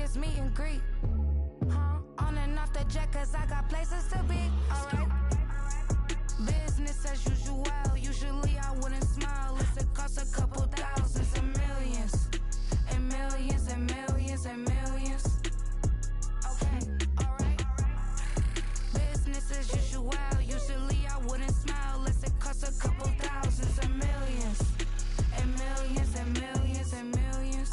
this meet and greet. On and off the jet, cause I got places to be. Alright. Business as usual. Usually I wouldn't smile. It costs a couple thousands and millions. And millions and millions and millions. Okay, alright. Business as usual. Usually I wouldn't smile. It costs a couple thousands and millions. And millions and millions and millions.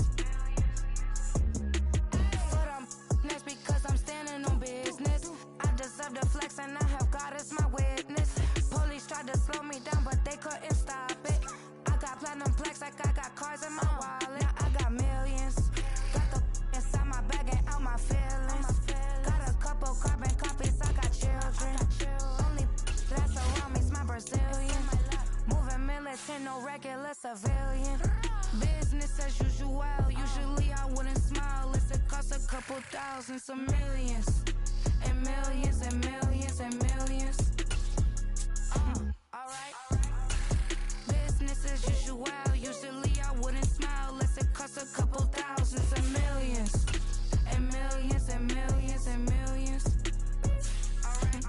But I'm next because I'm standing on business. I deserve the flex and I have God as my witness. Police tried to slow me down, but they couldn't stop it. I got platinum plaques like I got cars in my wallet. Now I got millions. Got the inside my bag and out my feelings. Got a couple carbon copies, I got children. Only that's around me's my Brazilian. Moving militant, no regular civilian. Business as usual. Usually I wouldn't smile. It costs a couple thousands of millions. And millions and millions and millions. Alright. Business as usual. Usually I wouldn't smile. It costs a couple thousands of millions. And millions and millions and millions. Alright.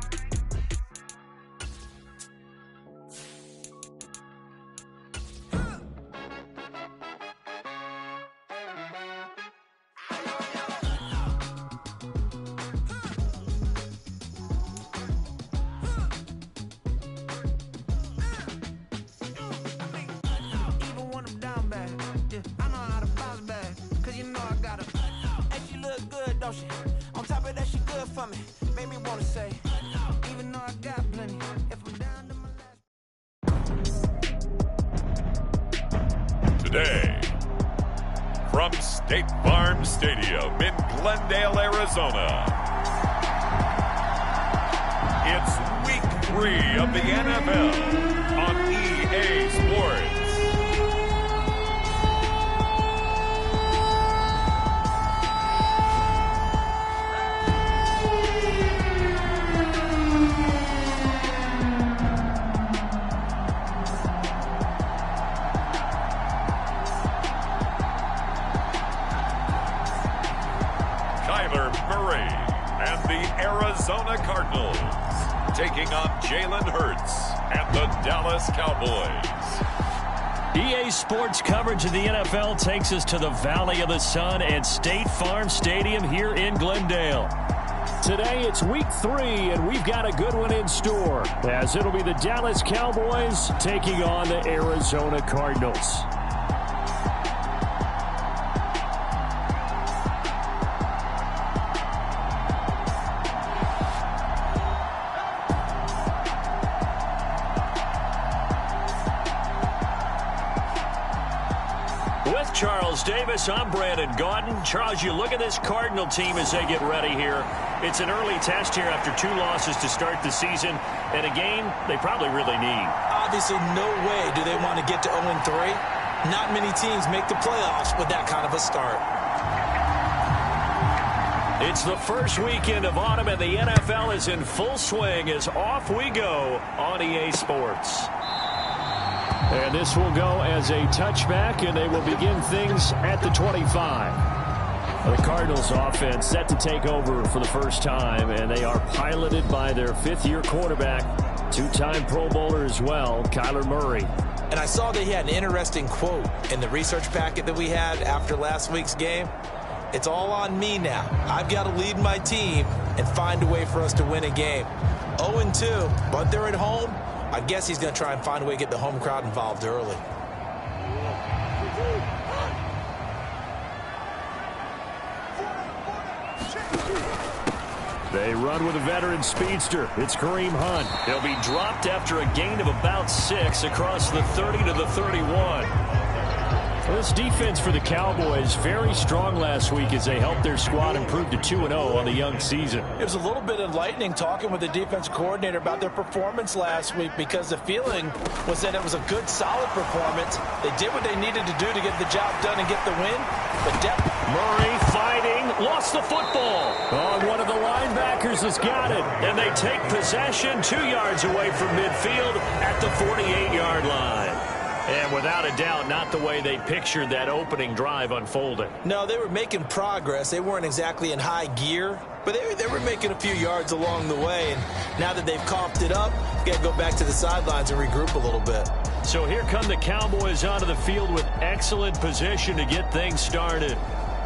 On top of that, she good for me. Made me wanna say, even though I got plenty, if I'm down to my last. Today, from State Farm Stadium in Glendale, Arizona, it's Week 3 of the NFL on EA Sports. Murray and the Arizona Cardinals taking on Jalen Hurts and the Dallas Cowboys. EA Sports coverage of the NFL takes us to the Valley of the Sun and State Farm Stadium here in Glendale. Today it's Week 3, and we've got a good one in store, as it'll be the Dallas Cowboys taking on the Arizona Cardinals. With Charles Davis, I'm Brandon Gaudin. Charles, you look at this Cardinal team as they get ready here. It's an early test here after 2 losses to start the season, and a game they probably really need. Obviously, no way do they want to get to 0-3. Not many teams make the playoffs with that kind of a start. It's the first weekend of autumn, and the NFL is in full swing as off we go on EA Sports. And this will go as a touchback, and they will begin things at the 25. The Cardinals offense set to take over for the first time, and they are piloted by their 5th-year quarterback, 2-time Pro Bowler as well, Kyler Murray. And I saw that he had an interesting quote in the research packet that we had after last week's game. It's all on me now. I've got to lead my team and find a way for us to win a game. 0-2, but they're at home. I guess he's going to try and find a way to get the home crowd involved early. They run with a veteran speedster. It's Kareem Hunt. He'll be dropped after a gain of about 6 across the 30 to the 31. Well, this defense for the Cowboys very strong last week as they helped their squad improve to 2-0 on the young season. It was a little bit enlightening talking with the defense coordinator about their performance last week, because the feeling was that it was a good, solid performance. They did what they needed to do to get the job done and get the win. But Murray fighting, lost the football. Oh, one of the linebackers has got it, and they take possession 2 yards away from midfield at the 48-yard line. And without a doubt, not the way they pictured that opening drive unfolding. No, they were making progress. They weren't exactly in high gear, but they were making a few yards along the way. And now that they've coughed it up, got to go back to the sidelines and regroup a little bit. So here come the Cowboys onto the field with excellent position to get things started.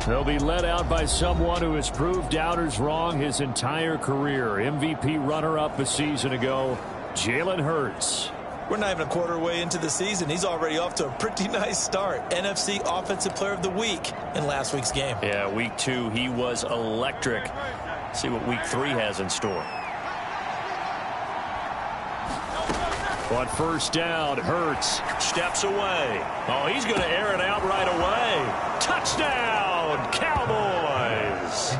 They'll be led out by someone who has proved doubters wrong his entire career. MVP runner-up a season ago, Jalen Hurts. We're not even a quarter way into the season. He's already off to a pretty nice start. NFC Offensive Player of the Week in last week's game. Yeah, week 2, he was electric. See what week 3 has in store. On first down, Hurts steps away. Oh, he's going to air it out right away. Touchdown, Cowboys.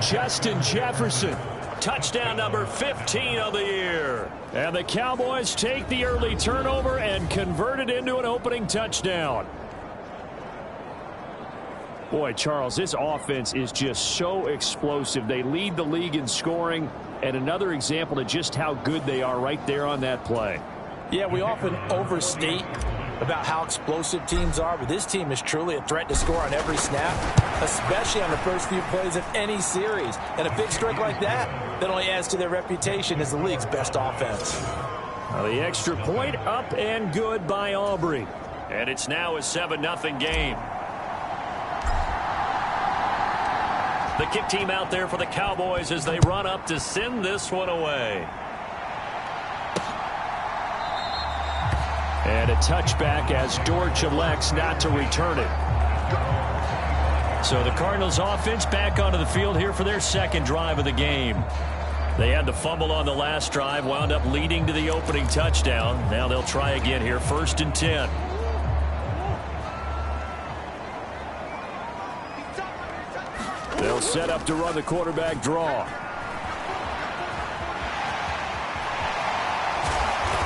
Justin Jefferson. Touchdown number 15 of the year. And the Cowboys take the early turnover and convert it into an opening touchdown. Boy, Charles, this offense is just so explosive. They lead the league in scoring, and another example of just how good they are right there on that play. Yeah, we often overstate about how explosive teams are, but this team is truly a threat to score on every snap, especially on the first few plays of any series. And a big strike like that only adds to their reputation as the league's best offense. Well, the extra point up and good by Aubrey. And it's now a 7-0 game. The kick team out there for the Cowboys as they run up to send this one away. And a touchback as Dortch elects not to return it. So the Cardinals offense back onto the field here for their second drive of the game. They had the fumble on the last drive, wound up leading to the opening touchdown. Now they'll try again here, 1st and 10. They'll set up to run the quarterback draw.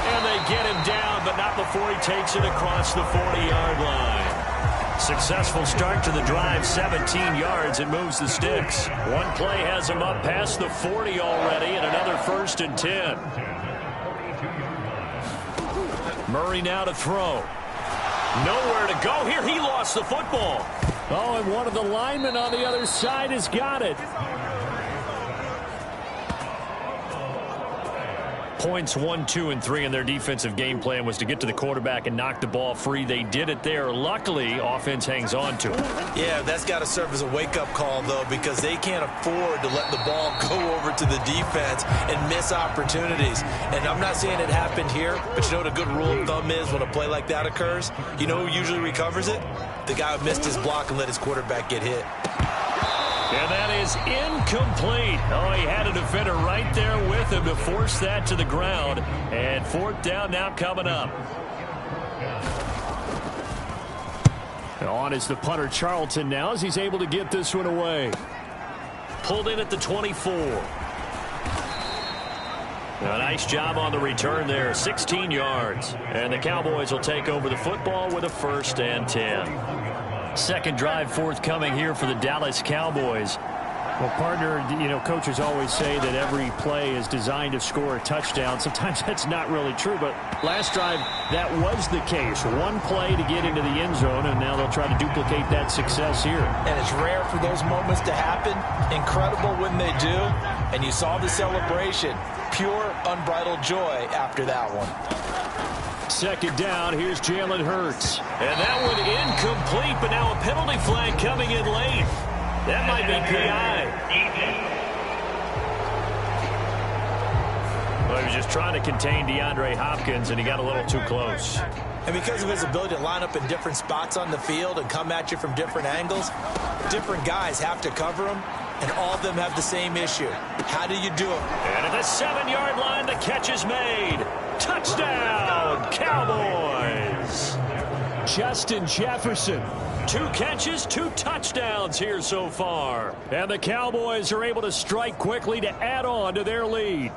And they get him down, but not before he takes it across the 40-yard line. Successful start to the drive, 17 yards, and moves the sticks. One play has him up past the 40 already, and another 1st and 10. Murray now to throw. Nowhere to go here. He lost the football. Oh, and one of the linemen on the other side has got it. Points 1, 2, and 3 in their defensive game plan was to get to the quarterback and knock the ball free. They did it there. Luckily, offense hangs on to it. Yeah, that's got to serve as a wake-up call, though, because they can't afford to let the ball go over to the defense and miss opportunities. And I'm not saying it happened here, but you know what a good rule of thumb is when a play like that occurs? You know who usually recovers it? The guy who missed his block and let his quarterback get hit. And that is incomplete. Oh, he had a defender right there with him to force that to the ground. And 4th down now coming up. On is the punter Charlton now as he's able to get this one away. Pulled in at the 24. A nice job on the return there, 16 yards. And the Cowboys will take over the football with a 1st and 10. Second drive forthcoming here for the Dallas Cowboys. Well, partner, you know, coaches always say that every play is designed to score a touchdown. Sometimes that's not really true, but last drive, that was the case. One play to get into the end zone, and now they'll try to duplicate that success here. And it's rare for those moments to happen. Incredible when they do. And you saw the celebration. Pure, unbridled joy after that one. Second down, here's Jalen Hurts. And that one incomplete, but now a penalty flag coming in late. That might be PI. Well, he was just trying to contain DeAndre Hopkins, and he got a little too close. And because of his ability to line up in different spots on the field and come at you from different angles, different guys have to cover him, and all of them have the same issue. How do you do it? And at the 7-yard line, the catch is made. Touchdown, Cowboys. Justin Jefferson. 2 catches, 2 touchdowns here so far. And the Cowboys are able to strike quickly to add on to their lead.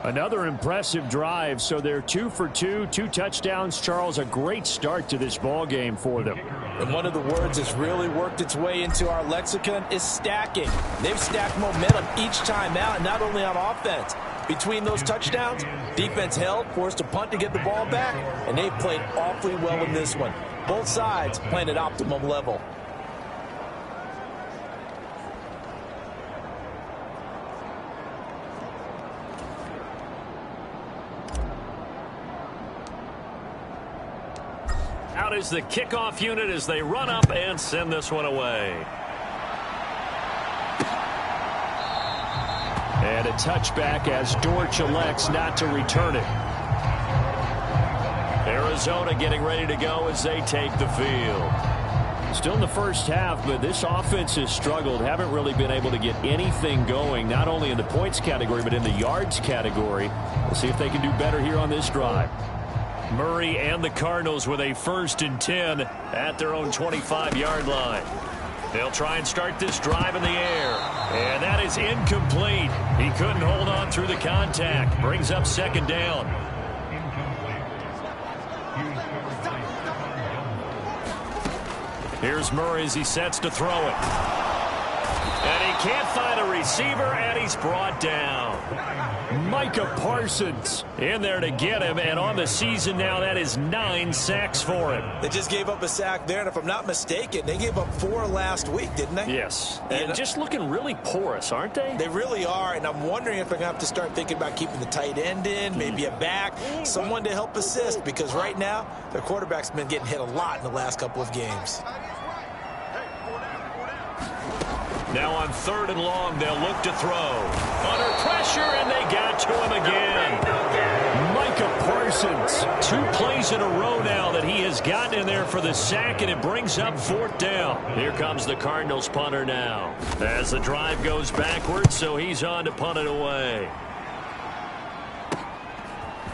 Another impressive drive, so they're 2 for 2, 2 touchdowns. Charles, a great start to this ball game for them. And one of the words that's really worked its way into our lexicon is stacking. They've stacked momentum each time out, and not only on offense, Between those touchdowns, defense held, forced a punt to get the ball back, and they played awfully well in this one. Both sides playing at optimum level. Out is the kickoff unit as they run up and send this one away. And a touchback as Dortch elects not to return it. Arizona getting ready to go as they take the field. Still in the first half, but this offense has struggled. Haven't really been able to get anything going, not only in the points category, but in the yards category. We'll see if they can do better here on this drive. Murray and the Cardinals with a 1st and 10 at their own 25-yard line. They'll try and start this drive in the air. And that is incomplete. He couldn't hold on through the contact. Brings up 2nd down. Here's Murray as he sets to throw it. And he can't find a receiver, and he's brought down. Micah Parsons in there to get him, and on the season now, that is 9 sacks for him. They just gave up a sack there, and if I'm not mistaken, they gave up 4 last week, didn't they? Yes, and just looking really porous, aren't they? They really are, and I'm wondering if they're going to have to start thinking about keeping the tight end in, maybe a back, someone to help assist, because right now, their quarterback's been getting hit a lot in the last couple of games. Now on 3rd and long, they'll look to throw. Under pressure, and they got to him again. Micah Parsons, 2 plays in a row now that he has gotten in there for the sack, and it brings up 4th down. Here comes the Cardinals punter now. As the drive goes backwards, so he's on to punt it away.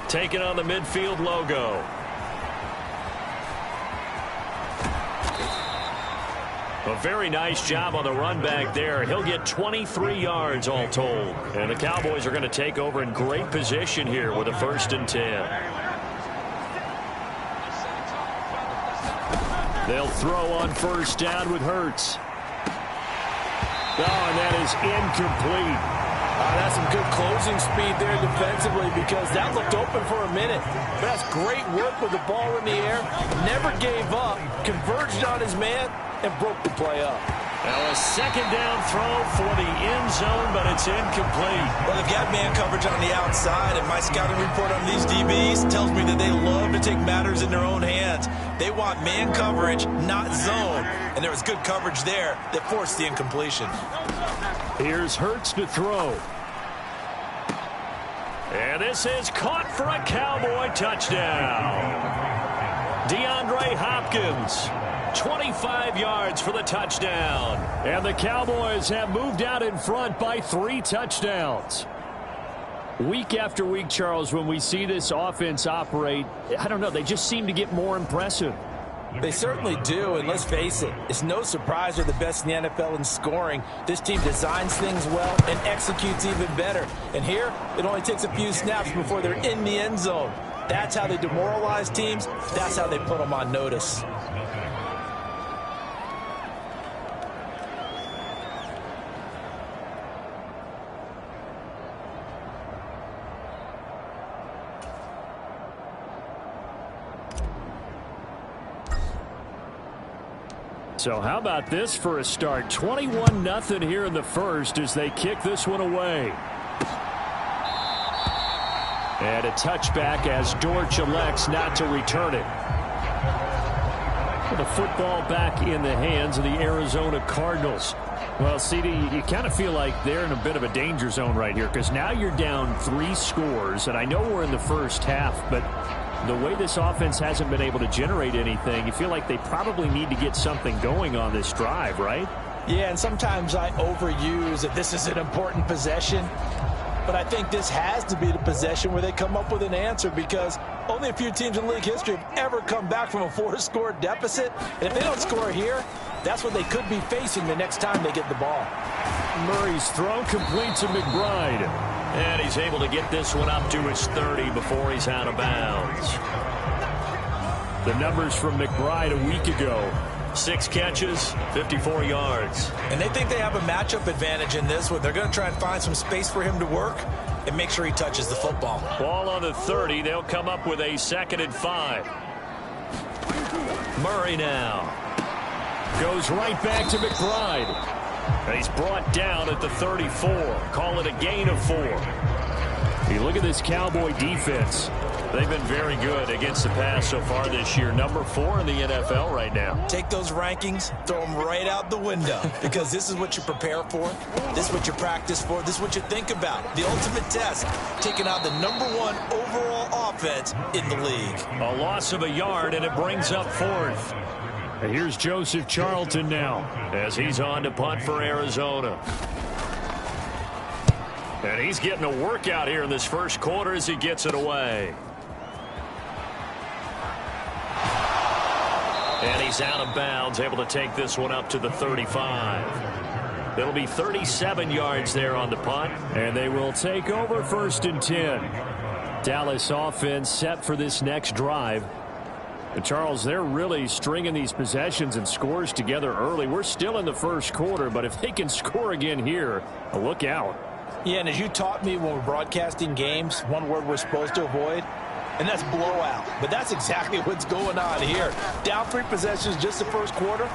Taking on the midfield logo. A very nice job on the run back there. He'll get 23 yards all told. And the Cowboys are going to take over in great position here with a 1st and 10. They'll throw on 1st down with Hurts. Oh, and that is incomplete. That's some good closing speed there defensively, because that looked open for a minute. But that's great work with the ball in the air. Never gave up. Converged on his man and broke the play up. Now a 2nd down throw for the end zone, but it's incomplete. Well, they've got man coverage on the outside, and my scouting report on these DBs tells me that they love to take matters in their own hands. They want man coverage, not zone. And there was good coverage there that forced the incompletion. Here's Hurts to throw. And this is caught for a Cowboy touchdown. DeAndre Hopkins, 25 yards for the touchdown. And the Cowboys have moved out in front by 3 touchdowns. Week after week, Charles, when we see this offense operate, I don't know, they just seem to get more impressive. They certainly do, and let's face it, it's no surprise they're the best in the NFL in scoring. This team designs things well and executes even better. And here, it only takes a few snaps before they're in the end zone. That's how they demoralize teams. That's how they put them on notice. So how about this for a start? 21-0 here in the first as they kick this one away. And a touchback as Dortch elects not to return it. The football back in the hands of the Arizona Cardinals. Well, CD, you kind of feel like they're in a bit of a danger zone right here, because now you're down 3 scores, and I know we're in the first half, but the way this offense hasn't been able to generate anything, you feel like they probably need to get something going on this drive, right? Yeah, and sometimes I overuse that this is an important possession. But I think this has to be the possession where they come up with an answer, because only a few teams in league history have ever come back from a 4-score deficit. And if they don't score here, that's what they could be facing the next time they get the ball. Murray's throw complete to McBride. And he's able to get this one up to his 30 before he's out of bounds. The numbers from McBride a week ago: 6 catches, 54 yards. And they think they have a matchup advantage in this one. They're going to try and find some space for him to work and make sure he touches the football. Ball on the 30. They'll come up with a 2nd and 5. Murray now goes right back to McBride. And he's brought down at the 34. Call it a gain of 4. You look at this Cowboy defense. They've been very good against the pass so far this year. Number 4 in the NFL right now. Take those rankings, throw them right out the window, because this is what you prepare for. This is what you practice for. This is what you think about. The ultimate test, taking out the number 1 overall offense in the league. A loss of a yard, and it brings up 4th. And here's Joseph Charlton now as he's on to punt for Arizona. And he's getting a workout here in this first quarter as he gets it away. And he's out of bounds, able to take this one up to the 35. It'll be 37 yards there on the punt. And they will take over 1st and 10. Dallas offense set for this next drive. And Charles, they're really stringing these possessions and scores together early. We're still in the first quarter, but if they can score again here, look out. Yeah, and as you taught me when we're broadcasting games, one word we're supposed to avoid, and that's blowout. But that's exactly what's going on here. Down 3 possessions just the first quarter.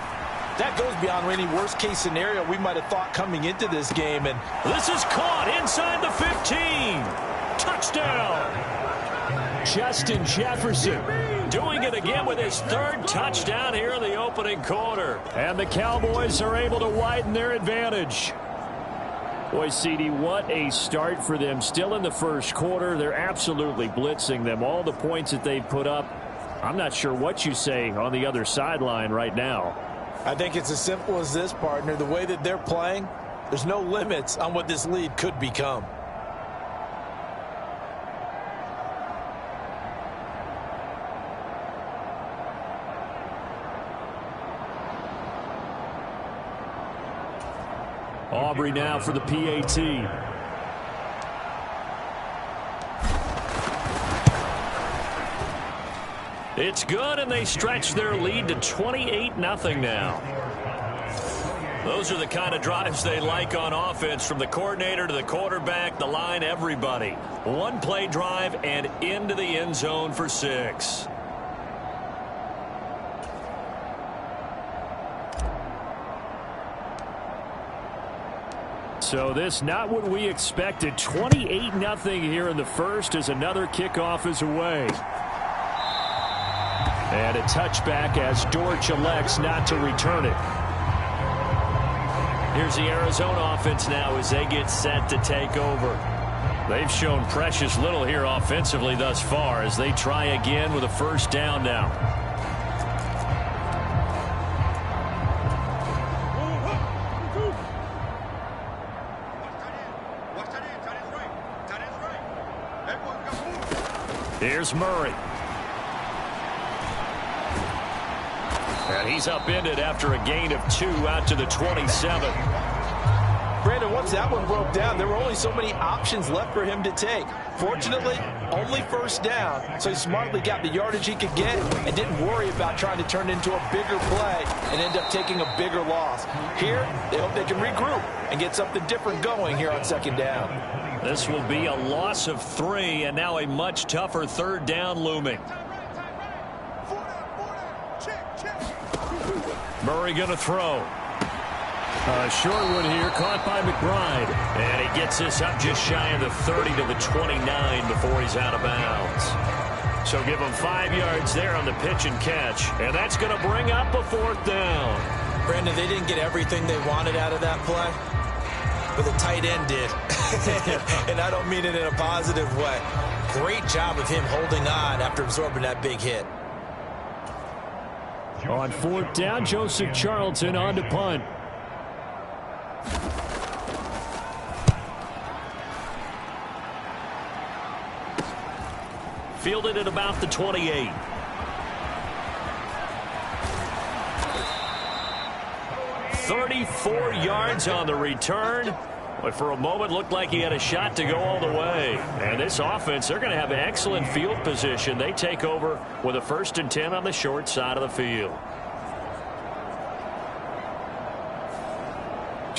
That goes beyond any worst-case scenario we might have thought coming into this game. And this is caught inside the 15. Touchdown. Justin Jefferson doing it again with his 3rd touchdown here in the opening quarter. And the Cowboys are able to widen their advantage. Boy, CD, what a start for them. Still in the first quarter. They're absolutely blitzing them. All the points that they've put up, I'm not sure what you say on the other sideline right now. I think it's as simple as this, partner. The way that they're playing, there's no limits on what this lead could become. Aubrey now for the PAT. It's good, and they stretch their lead to 28-0 now. Those are the kind of drives they like on offense, from the coordinator to the quarterback, the line, everybody. 1-play drive and into the end zone for 6. So this not what we expected. 28-0 here in the first as another kickoff is away. And a touchback as Dortch elects not to return it. Here's the Arizona offense now as they get set to take over. They've shown precious little here offensively thus far as they try again with a 1st down now. Here's Murray. And he's upended after a gain of 2 out to the 27. Brandon, once that one broke down, there were only so many options left for him to take. Fortunately, only 1st down, so he smartly got the yardage he could get and didn't worry about trying to turn it into a bigger play and end up taking a bigger loss. Here, they hope they can regroup and get something different going here on 2nd down. This will be a loss of 3, and now a much tougher 3rd down looming. Murray going to throw. A short one here, caught by McBride. And he gets this up just shy of the 30 to the 29 before he's out of bounds. So give him 5 yards there on the pitch and catch. And that's going to bring up a 4th down. Brandon, they didn't get everything they wanted out of that play, but the tight end did. And I don't mean it in a positive way. Great job of him holding on after absorbing that big hit. On 4th down, Joseph Charlton on to punt. Fielded at about the 28. $34 yards on the return. But for a moment, looked like he had a shot to go all the way. And this offense, they're going to have excellent field position. They take over with a 1st and 10 on the short side of the field.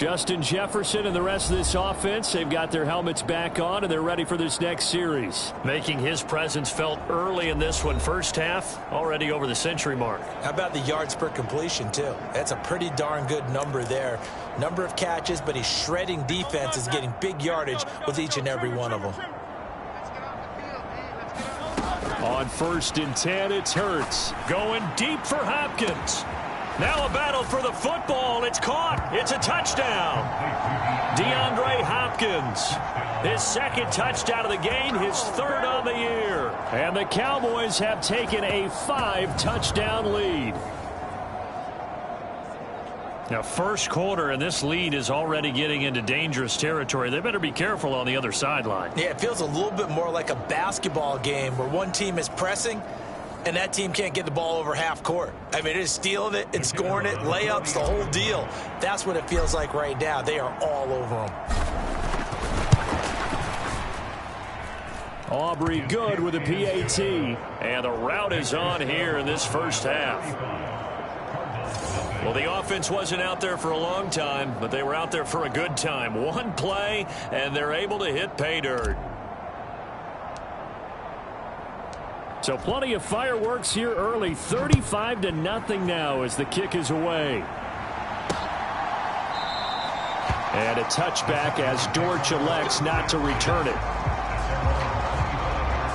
Justin Jefferson and the rest of this offense, they've got their helmets back on, and they're ready for this next series. Making his presence felt early in this one. First half, already over the century mark. How about the yards per completion, too? That's a pretty darn good number there. Number of catches, but he's shredding defenses, getting big yardage with each and every one of them. On 1st and 10, it's Hurts. Going deep for Hopkins. Now a battle for the football. It's caught. It's a touchdown. DeAndre Hopkins. His 2nd touchdown of the game, his 3rd on the year. And the Cowboys have taken a 5-touchdown lead. Now, first quarter, and this lead is already getting into dangerous territory. They better be careful on the other sideline. Yeah, it feels a little bit more like a basketball game where one team is pressing and that team can't get the ball over half court. I mean, it is stealing it and scoring it, layups, the whole deal. That's what it feels like right now. They are all over them. Aubrey good with a PAT. And the route is on here in this first half. Well, the offense wasn't out there for a long time, but they were out there for a good time. One play, and they're able to hit pay dirt. So plenty of fireworks here early. 35-0 now as the kick is away. And a touchback as Dortch elects not to return it.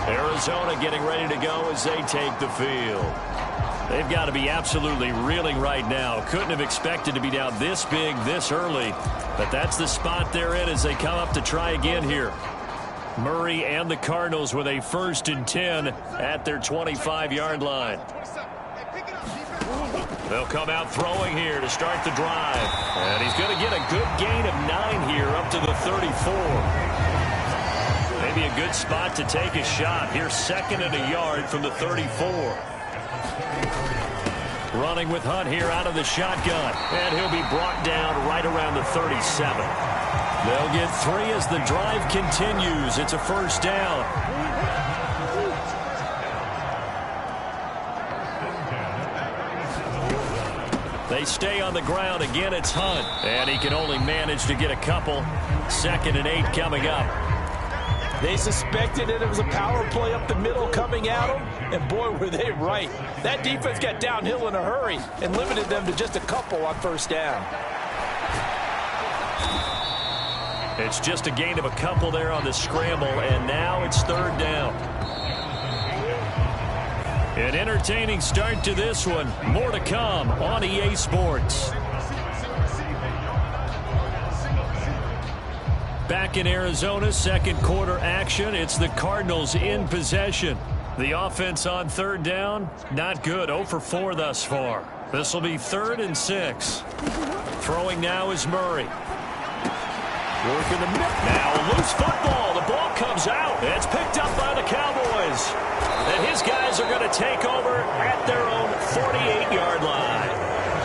Arizona getting ready to go as they take the field. They've got to be absolutely reeling right now. Couldn't have expected to be down this big this early, but that's the spot they're in as they come up to try again here. Murray and the Cardinals with a 1st and 10 at their 25-yard line. They'll come out throwing here to start the drive. And he's going to get a good gain of 9 here up to the 34. Maybe a good spot to take a shot. Here's 2nd and a yard from the 34. Running with Hunt here out of the shotgun. And he'll be brought down right around the 37. They'll get 3 as the drive continues. It's a 1st down. They stay on the ground. Again, it's Hunt. And he can only manage to get a couple. 2nd and 8 coming up. They suspected it was a power play up the middle coming at them, and boy, were they right. That defense got downhill in a hurry and limited them to just a couple on 1st down. It's just a gain of a couple there on the scramble, and now it's 3rd down. An entertaining start to this one. More to come on EA Sports. Back in Arizona, 2nd quarter action. It's the Cardinals in possession. The offense on 3rd down, not good. 0 for 4 thus far. This will be 3rd and 6. Throwing now is Murray. Working the middle. Now a loose football. The ball comes out. It's picked up by the Cowboys. And his guys are going to take over at their own 48-yard line.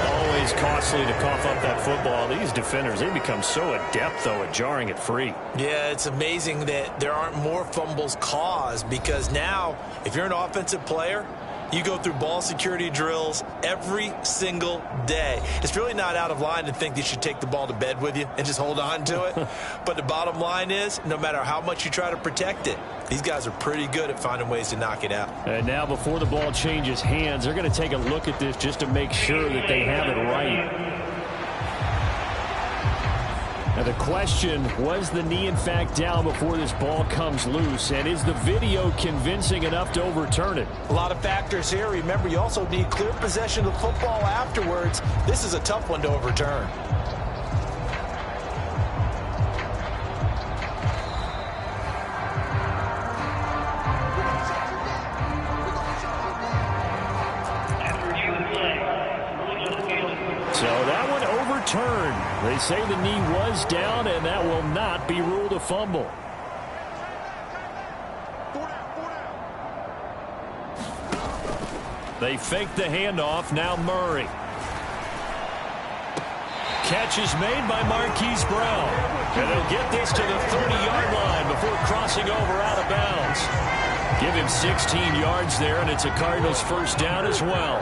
Always costly to cough up that football. These defenders, they become so adept, though, at jarring it free. Yeah, it's amazing that there aren't more fumbles caused, because now, if you're an offensive player, you go through ball security drills every single day. It's really not out of line to think you should take the ball to bed with you and just hold on to it. But the bottom line is, no matter how much you try to protect it, these guys are pretty good at finding ways to knock it out. And now before the ball changes hands, they're going to take a look at this just to make sure that they have it right. Now the question, was the knee in fact down before this ball comes loose? And is the video convincing enough to overturn it? A lot of factors here. Remember, you also need clear possession of the football afterwards. This is a tough one to overturn. So that one overturned. They say the knee was down, and that will not be ruled a fumble. They fake the handoff. Now Murray. Catch is made by Marquise Brown. And they'll get this to the 30-yard line before crossing over out of bounds. Give him 16 yards there, and it's a Cardinals 1st down as well.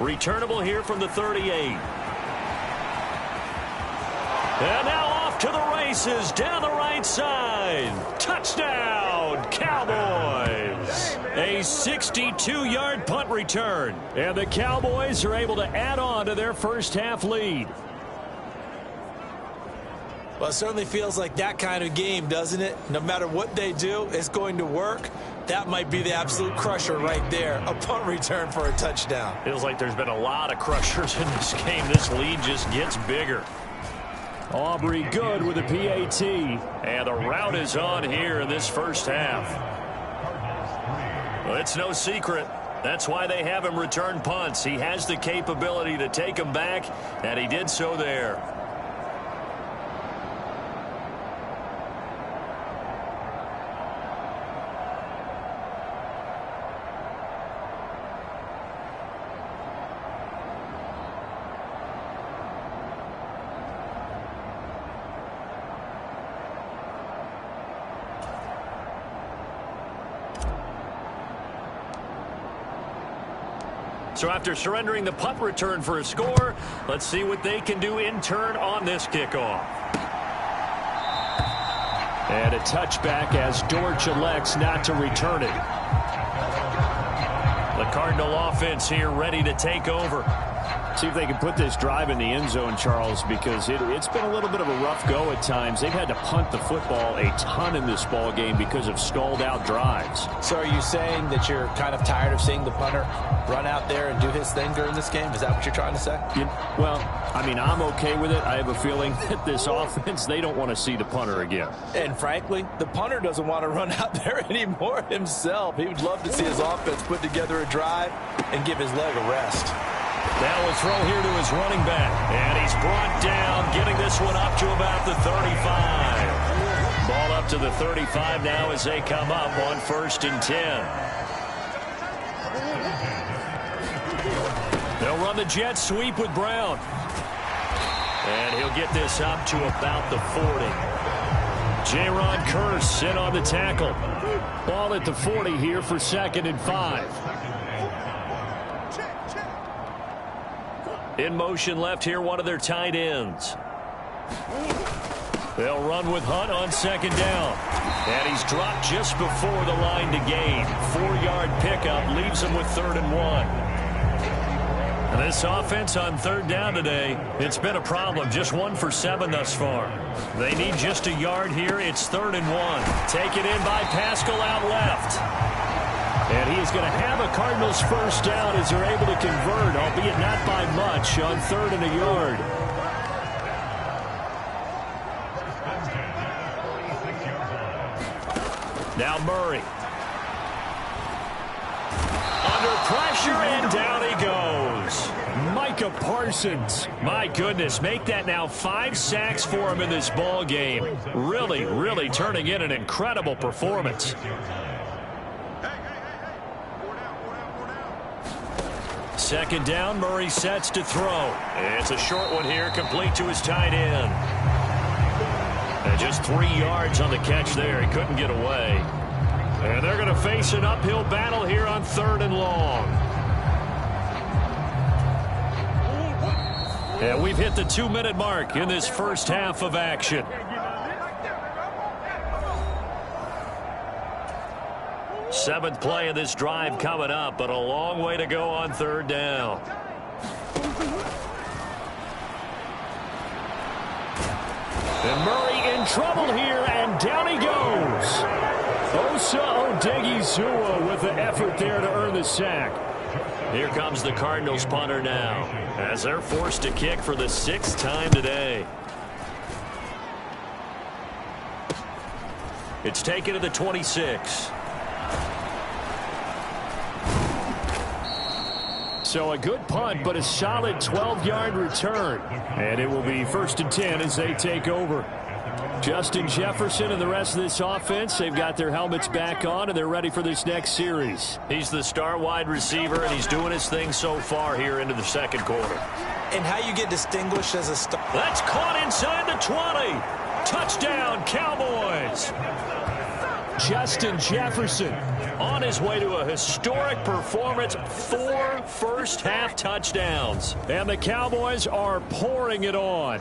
Returnable here from the 38. And now off to the races down the right side. Touchdown, Cowboys. A 62-yard punt return. And the Cowboys are able to add on to their first half lead. Well, it certainly feels like that kind of game, doesn't it? No matter what they do, it's going to work. That might be the absolute crusher right there. A punt return for a touchdown. Feels like there's been a lot of crushers in this game. This lead just gets bigger. Aubrey good with a PAT. And the route is on here in this first half. Well, it's no secret. That's why they have him return punts. He has the capability to take them back, and he did so there. So after surrendering the punt return for a score, let's see what they can do in turn on this kickoff. And a touchback as Dortch elects not to return it. The Cardinal offense here ready to take over. See if they can put this drive in the end zone, Charles, because it's been a little bit of a rough go at times. They've had to punt the football a ton in this ball game because of stalled out drives. So are you saying that you're kind of tired of seeing the punter run out there and do his thing during this game? Is that what you're trying to say? Well, I mean, I'm okay with it. I have a feeling that this offense, they don't want to see the punter again. And frankly, the punter doesn't want to run out there anymore himself. He would love to see his offense put together a drive and give his leg a rest. Now a throw here to his running back. And he's brought down, getting this one up to about the 35. Ball up to the 35 now as they come up on 1st and 10. They'll run the jet sweep with Brown. And he'll get this up to about the 40. Jaron Kearse in on the tackle. Ball at the 40 here for 2nd and 5. In motion left here, one of their tight ends. They'll run with Hunt on 2nd down. And he's dropped just before the line to gain. 4-yard pickup leaves him with 3rd and 1. And this offense on 3rd down today, it's been a problem. Just 1 for 7 thus far. They need just a yard here. It's 3rd and 1. Taken in by Pascal out left. And he is going to have a Cardinals first down as they're able to convert, albeit not by much, on 3rd and a yard. Now Murray. Under pressure, and down he goes. Micah Parsons. My goodness, make that now 5 sacks for him in this ball game. Really, really turning in an incredible performance. 2nd down, Murray sets to throw. It's a short one here, complete to his tight end. And just 3 yards on the catch there. He couldn't get away. And they're going to face an uphill battle here on 3rd and long. And we've hit the 2-minute mark in this first half of action. Seventh play of this drive coming up, but a long way to go on 3rd down. And Murray in trouble here, and down he goes. Osa Odighizuwa with the effort there to earn the sack. Here comes the Cardinals punter now, as they're forced to kick for the 6th time today. It's taken to the 26. So a good punt, but a solid 12-yard return. And it will be 1st and 10 as they take over. Justin Jefferson and the rest of this offense, they've got their helmets back on, and they're ready for this next series. He's the star wide receiver, and he's doing his thing so far here into the 2nd quarter. And how you get distinguished as a star. That's caught inside the 20. Touchdown, Cowboys. Justin Jefferson on his way to a historic performance, 4 first-half touchdowns. And the Cowboys are pouring it on.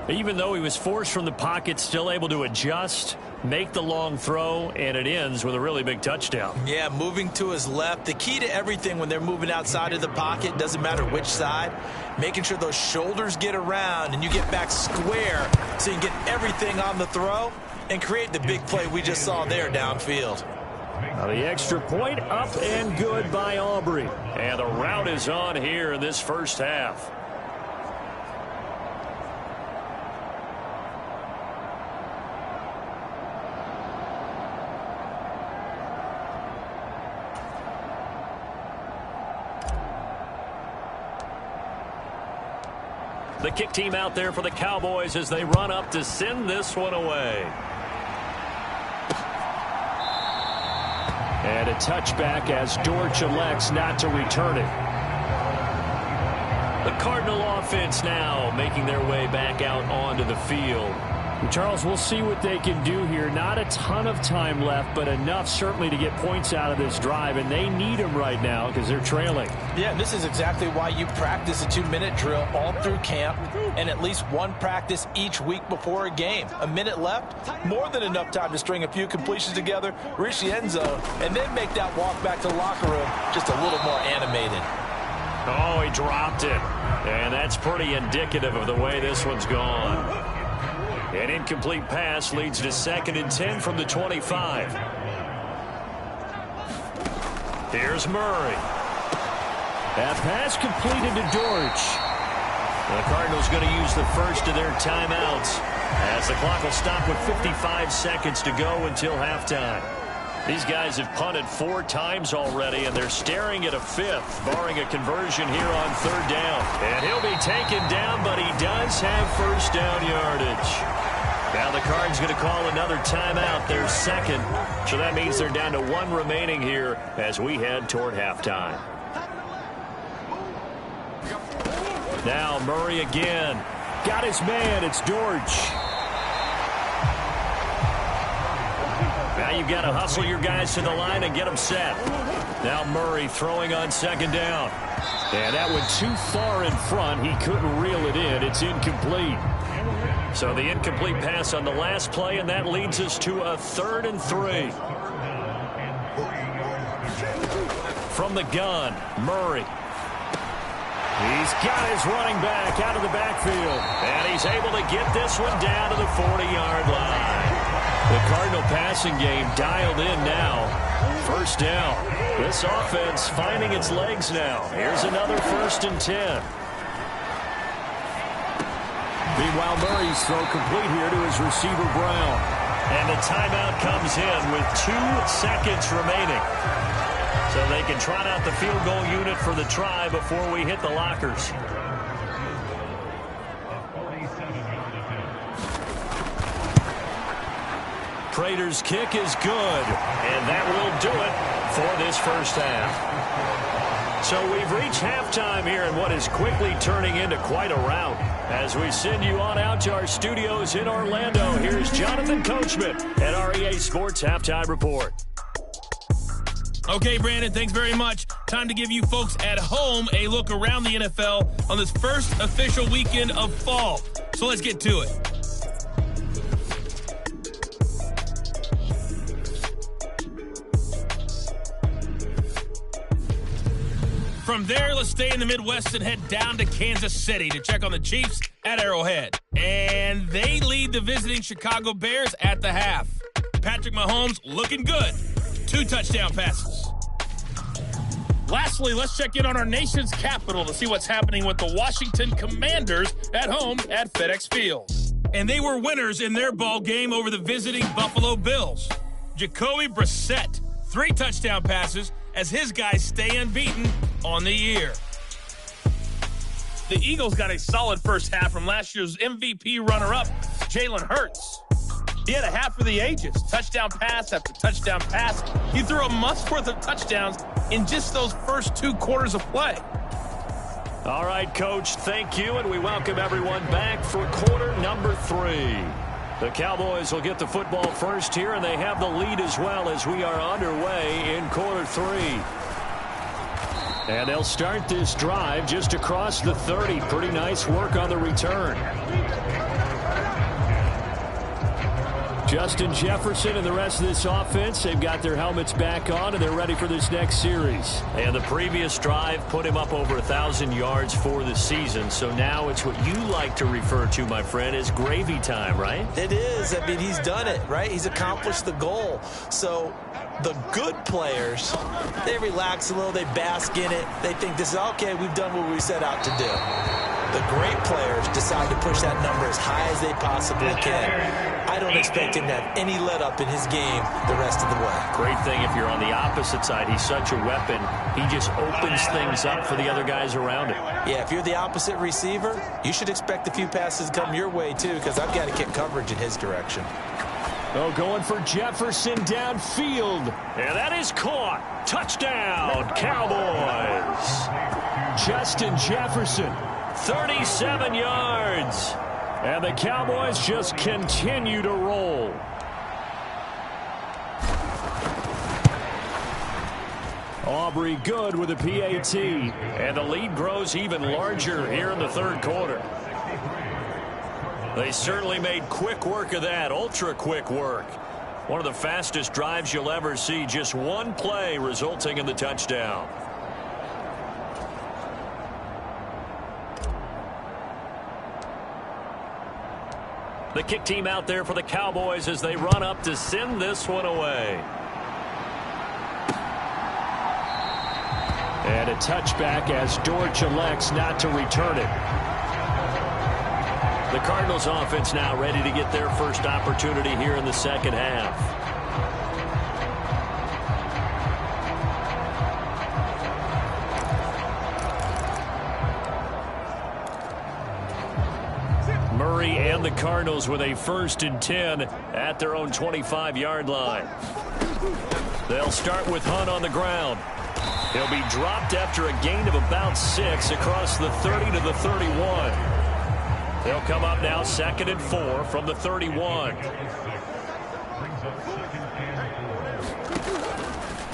Even though he was forced from the pocket, still able to adjust, make the long throw, and it ends with a really big touchdown. Yeah, moving to his left. The key to everything when they're moving outside of the pocket, doesn't matter which side, making sure those shoulders get around and you get back square so you can get everything on the throw and create the big play we just saw there downfield. Now the extra point up and good by Aubrey. And the route is on here in this first half. The kick team out there for the Cowboys as they run up to send this one away. And a touchback as Dortch elects not to return it. The Cardinal offense now making their way back out onto the field. Charles, we'll see what they can do here. Not a ton of time left, but enough certainly to get points out of this drive, and they need them right now because they're trailing. Yeah, and this is exactly why you practice a 2-minute drill all through camp and at least one practice each week before a game. A minute left, more than enough time to string a few completions together, reach the end zone, and then make that walk back to the locker room just a little more animated. Oh, he dropped it. And that's pretty indicative of the way this one's gone. An incomplete pass leads to 2nd and 10 from the 25. Here's Murray. That pass completed to Dortch. The Cardinals going to use the first of their timeouts as the clock will stop with 55 seconds to go until halftime. These guys have punted 4 times already, and they're staring at a 5th, barring a conversion here on 3rd down. And he'll be taken down, but he does have first down yardage. Now the Cards going to call another timeout, their 2nd. So that means they're down to 1 remaining here as we head toward halftime. Now Murray again. Got his man. It's Dortch. Now you've got to hustle your guys to the line and get them set. Now Murray throwing on 2nd down. And that went too far in front. He couldn't reel it in. It's incomplete. So the incomplete pass on the last play, and that leads us to a 3rd and 3. From the gun, Murray. He's got his running back out of the backfield. And he's able to get this one down to the 40-yard line. The Cardinal passing game dialed in now. First down. This offense finding its legs now. Here's another 1st and 10. Meanwhile, Murray's throw complete here to his receiver, Brown. And the timeout comes in with 2 seconds remaining. So they can trot out the field goal unit for the try before we hit the lockers. Prater's kick is good, and that will do it for this first half. So we've reached halftime here in what is quickly turning into quite a rout. As we send you on out to our studios in Orlando, here's Jonathan Coachman at our EA Sports Halftime Report. Okay, Brandon, thanks very much. Time to give you folks at home a look around the NFL on this first official weekend of fall. So let's get to it. From there, let's stay in the Midwest and head down to Kansas City to check on the Chiefs at Arrowhead. And they lead the visiting Chicago Bears at the half. Patrick Mahomes looking good. 2 touchdown passes. Lastly, let's check in on our nation's capital to see what's happening with the Washington Commanders at home at FedEx Field. And they were winners in their ball game over the visiting Buffalo Bills. Jacoby Brissett, 3 touchdown passes as his guys stay unbeaten on the year. The Eagles got a solid first half from last year's MVP runner-up, Jalen Hurts. He had a half for the ages, touchdown pass after touchdown pass. He threw a month's worth of touchdowns in just those first 2 quarters of play. All right, Coach, thank you, and we welcome everyone back for quarter number 3. The Cowboys will get the football first here, and they have the lead as well as we are underway in quarter 3. And they'll start this drive just across the 30. Pretty nice work on the return. Justin Jefferson and the rest of this offense, they've got their helmets back on, and they're ready for this next series. And the previous drive put him up over 1,000 yards for the season. So now it's what you like to refer to, my friend, as gravy time, right? It is. I mean, he's done it, right? He's accomplished the goal. So the good players, they relax a little, they bask in it. They think this is, okay, we've done what we set out to do. The great players decide to push that number as high as they possibly can. I don't expect him to have any let-up in his game the rest of the way. Great thing if you're on the opposite side. He's such a weapon. He just opens things up for the other guys around him. Yeah, if you're the opposite receiver, you should expect a few passes to come your way, too, because I've got to get coverage in his direction. Oh, going for Jefferson downfield. And that is caught. Touchdown, Cowboys. Justin Jefferson, 37 yards. And the Cowboys just continue to roll. Aubrey good with a PAT. And the lead grows even larger here in the third quarter. They certainly made quick work of that, ultra-quick work. One of the fastest drives you'll ever see, just one play resulting in the touchdown. The kick team out there for the Cowboys as they run up to send this one away. And a touchback as Dortch elects not to return it. The Cardinals offense now ready to get their first opportunity here in the second half. Murray and the Cardinals with a 1st and 10 at their own 25-yard line. They'll start with Hunt on the ground. He'll be dropped after a gain of about 6 across the 30 to the 31. They'll come up now 2nd and 4 from the 31.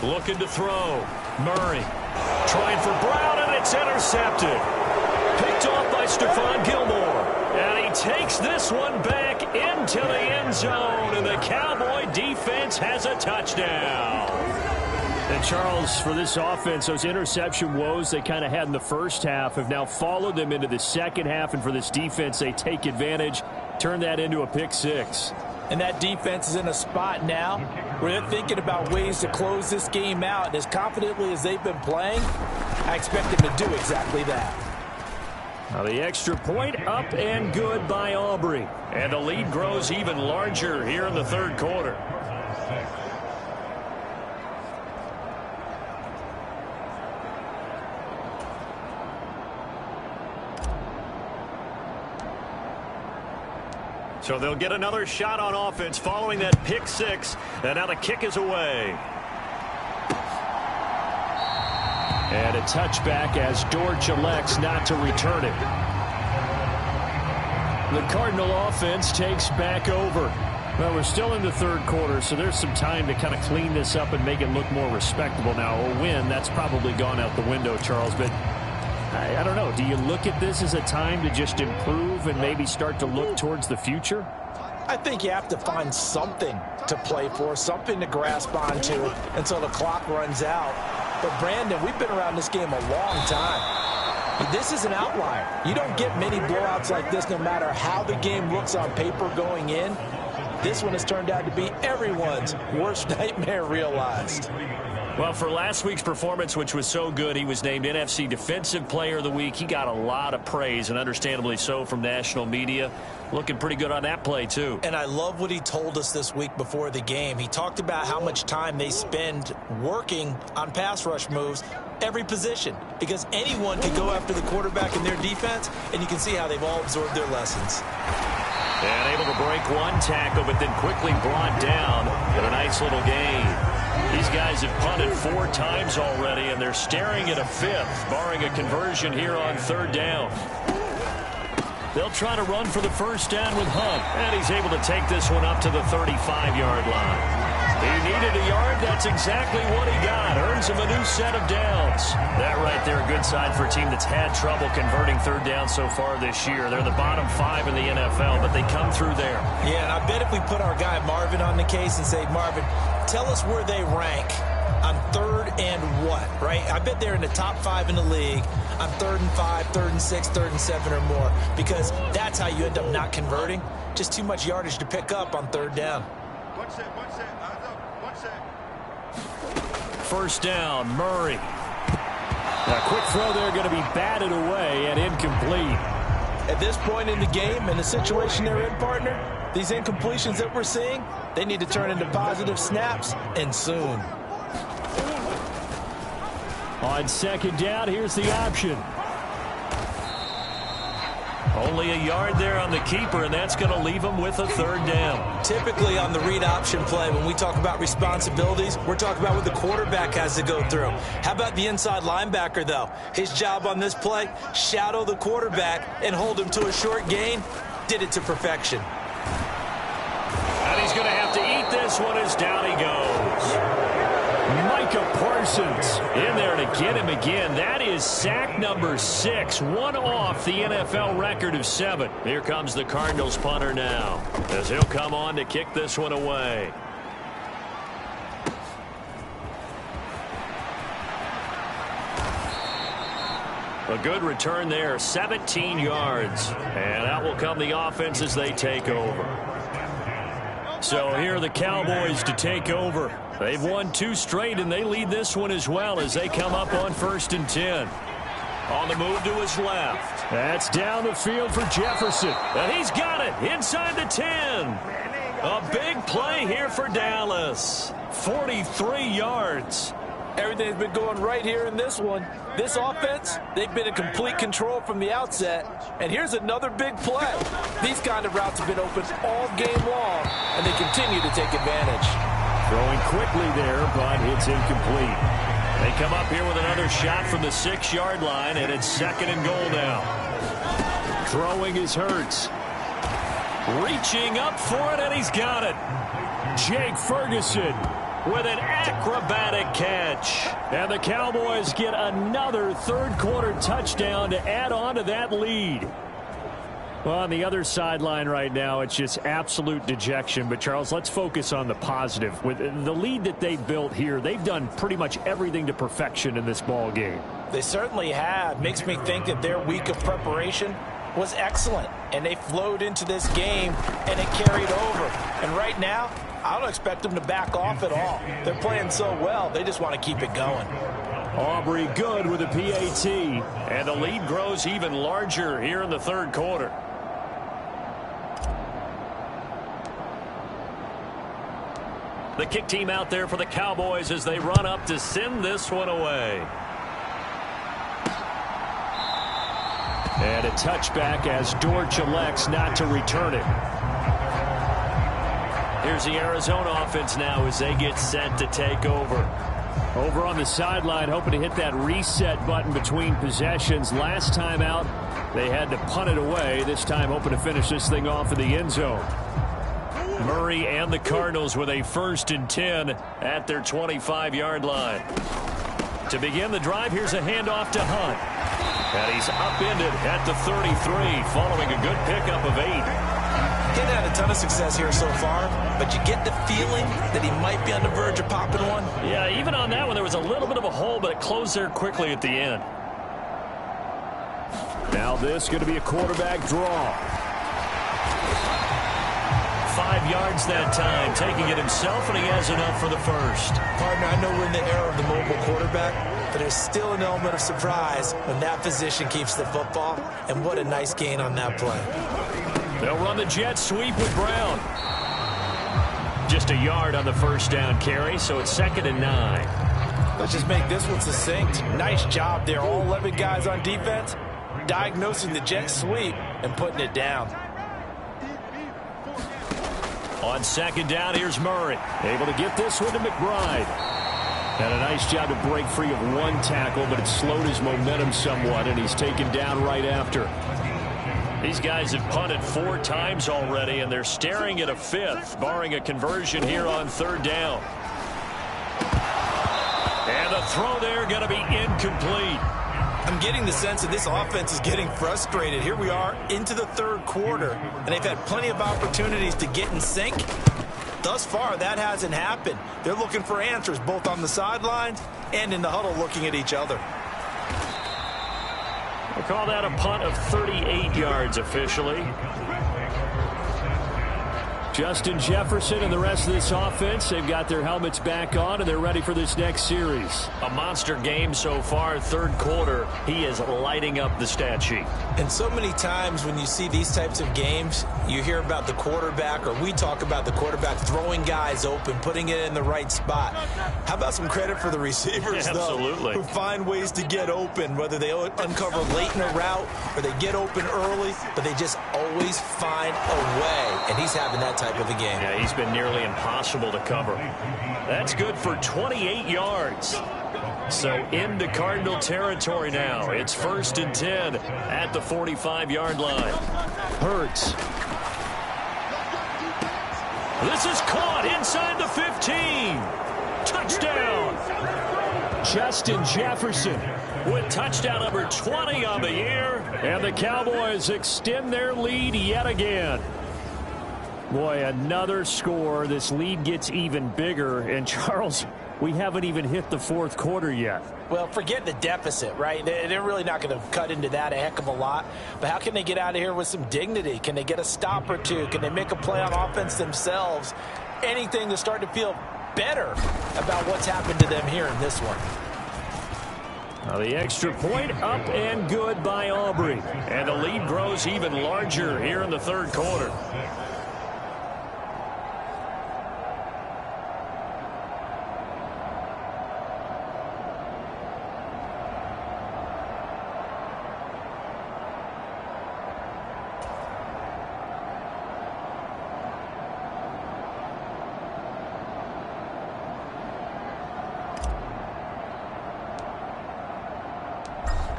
Looking to throw. Murray trying for Brown, and it's intercepted. Picked off by Stephon Gilmore. And he takes this one back into the end zone, and the Cowboy defense has a touchdown. And Charles, for this offense, those interception woes they kind of had in the first half have now followed them into the second half, and for this defense, they take advantage, turn that into a pick 6. And that defense is in a spot now where they're thinking about ways to close this game out. And as confidently as they've been playing, I expect them to do exactly that. Now the extra point up and good by Aubrey. And the lead grows even larger here in the third quarter. So they'll get another shot on offense following that pick 6. And now the kick is away. And a touchback as Dortch elects not to return it. The Cardinal offense takes back over. Well, we're still in the third quarter, so there's some time to kind of clean this up and make it look more respectable. Now, a win, that's probably gone out the window, Charles, but I don't know. Do you look at this as a time to just improve and maybe start to look towards the future? I think you have to find something to play for, something to grasp onto until the clock runs out. But, Brandon, we've been around this game a long time. This is an outlier. You don't get many blowouts like this no matter how the game looks on paper going in. This one has turned out to be everyone's worst nightmare realized. Well, for last week's performance, which was so good, he was named NFC Defensive Player of the Week. He got a lot of praise, and understandably so, from national media. Looking pretty good on that play, too. And I love what he told us this week before the game. He talked about how much time they spend working on pass rush moves, every position, because anyone can go after the quarterback in their defense, and you can see how they've all absorbed their lessons. And able to break one tackle, but then quickly brought down with a nice little gain. These guys have punted 4 times already, and they're staring at a 5th, barring a conversion here on 3rd down. They'll try to run for the first down with Hunt. And he's able to take this one up to the 35-yard line. He needed a yard. That's exactly what he got. Earns him a new set of downs. That right there, a good sign for a team that's had trouble converting third down so far this year. They're the bottom 5 in the NFL, but they come through there. Yeah, and I bet if we put our guy Marvin on the case and say, Marvin, tell us where they rank on third and what, right? I bet they're in the top 5 in the league on 3rd and 5, 3rd and 6, 3rd and 7 or more, because that's how you end up not converting. Just too much yardage to pick up on third down. First down, Murray. A quick throw there, going to be batted away and incomplete. At this point in the game and the situation they're in, partner, these incompletions that we're seeing, they need to turn into positive snaps, and soon. On second down, here's the option. Only a yard there on the keeper, and that's going to leave him with a third down. Typically on the read option play, when we talk about responsibilities, we're talking about what the quarterback has to go through. How about the inside linebacker, though? His job on this play, shadow the quarterback and hold him to a short gain. Did it to perfection. And he's going to have to eat this one as down he goes. Micah Parsons in there to get him again. That is sack number 6, one off the NFL record of 7. Here comes the Cardinals punter now, as he'll come on to kick this one away. A good return there, 17 yards. And out will come the offense as they take over. So here are the Cowboys to take over. They've won 2 straight, and they lead this one as well as they come up on 1st and 10. On the move to his left. That's down the field for Jefferson. And he's got it inside the 10. A big play here for Dallas. 43 yards. Everything's been going right here in this one. This offense, they've been in complete control from the outset. And here's another big play. These kind of routes have been open all game long, and they continue to take advantage. Throwing quickly there, but it's incomplete. They come up here with another shot from the 6-yard line, and it's 2nd and goal now. Throwing is Hurts. Reaching up for it, and he's got it. Jake Ferguson with an acrobatic catch. And the Cowboys get another third-quarter touchdown to add on to that lead. Well, on the other sideline right now, it's just absolute dejection. But, Charles, let's focus on the positive. With the lead that they built here, they've done pretty much everything to perfection in this ball game. They certainly have. Makes me think that their week of preparation was excellent. And they flowed into this game, and it carried over. And right now, I don't expect them to back off at all. They're playing so well, they just want to keep it going. Aubrey good with a PAT. And the lead grows even larger here in the third quarter. The kick team out there for the Cowboys as they run up to send this one away. And a touchback as Dortch elects not to return it. Here's the Arizona offense now as they get set to take over. Over on the sideline, hoping to hit that reset button between possessions. Last time out, they had to punt it away. This time, hoping to finish this thing off in the end zone. Murray and the Cardinals with a 1st and 10 at their 25-yard line. To begin the drive, here's a handoff to Hunt. And he's upended at the 33, following a good pickup of 8. Getting had a ton of success here so far, but you get the feeling that he might be on the verge of popping one. Yeah, even on that one, there was a little bit of a hole, but it closed there quickly at the end. Now this is going to be a quarterback draw. 5 yards that time, taking it himself, and he has enough for the first. Partner, I know we're in the era of the mobile quarterback, but there's still an element of surprise when that position keeps the football, and what a nice gain on that play. They'll run the jet sweep with Brown. Just a yard on the first down carry, so it's 2nd and 9. Let's just make this one succinct. Nice job there, all 11 guys on defense, diagnosing the jet sweep and putting it down. On 2nd down, here's Murray. Able to get this one to McBride. And a nice job to break free of one tackle, but it slowed his momentum somewhat, and he's taken down right after. These guys have punted 4 times already, and they're staring at a 5th, barring a conversion here on 3rd down. And the throw there going to be incomplete. I'm getting the sense that this offense is getting frustrated. Here we are into the 3rd quarter, and they've had plenty of opportunities to get in sync. Thus far, that hasn't happened. They're looking for answers both on the sidelines and in the huddle looking at each other. We'll call that a punt of 38 yards officially. Justin Jefferson and the rest of this offense, they've got their helmets back on, and they're ready for this next series. A monster game so far, 3rd quarter. He is lighting up the stat sheet. And so many times when you see these types of games, you hear about the quarterback, or we talk about the quarterback throwing guys open, putting it in the right spot. How about some credit for the receivers, Absolutely. though, who find ways to get open, whether they uncover late in a route or they get open early, but they just always find a way. And he's having that type of a game. Yeah, he's been nearly impossible to cover. That's good for 28 yards. So into Cardinal territory now. It's 1st and 10 at the 45-yard line. Hurts. This is caught inside the 15. Touchdown. Justin Jefferson with touchdown number 20 on the year. And the Cowboys extend their lead yet again. Boy, another score. This lead gets even bigger. And, Charles, we haven't even hit the 4th quarter yet. Well, forget the deficit, right? They're really not going to cut into that a heck of a lot. But how can they get out of here with some dignity? Can they get a stop or two? Can they make a play on offense themselves? Anything to start to feel better about what's happened to them here in this one. Now the extra point up and good by Aubrey. And the lead grows even larger here in the 3rd quarter.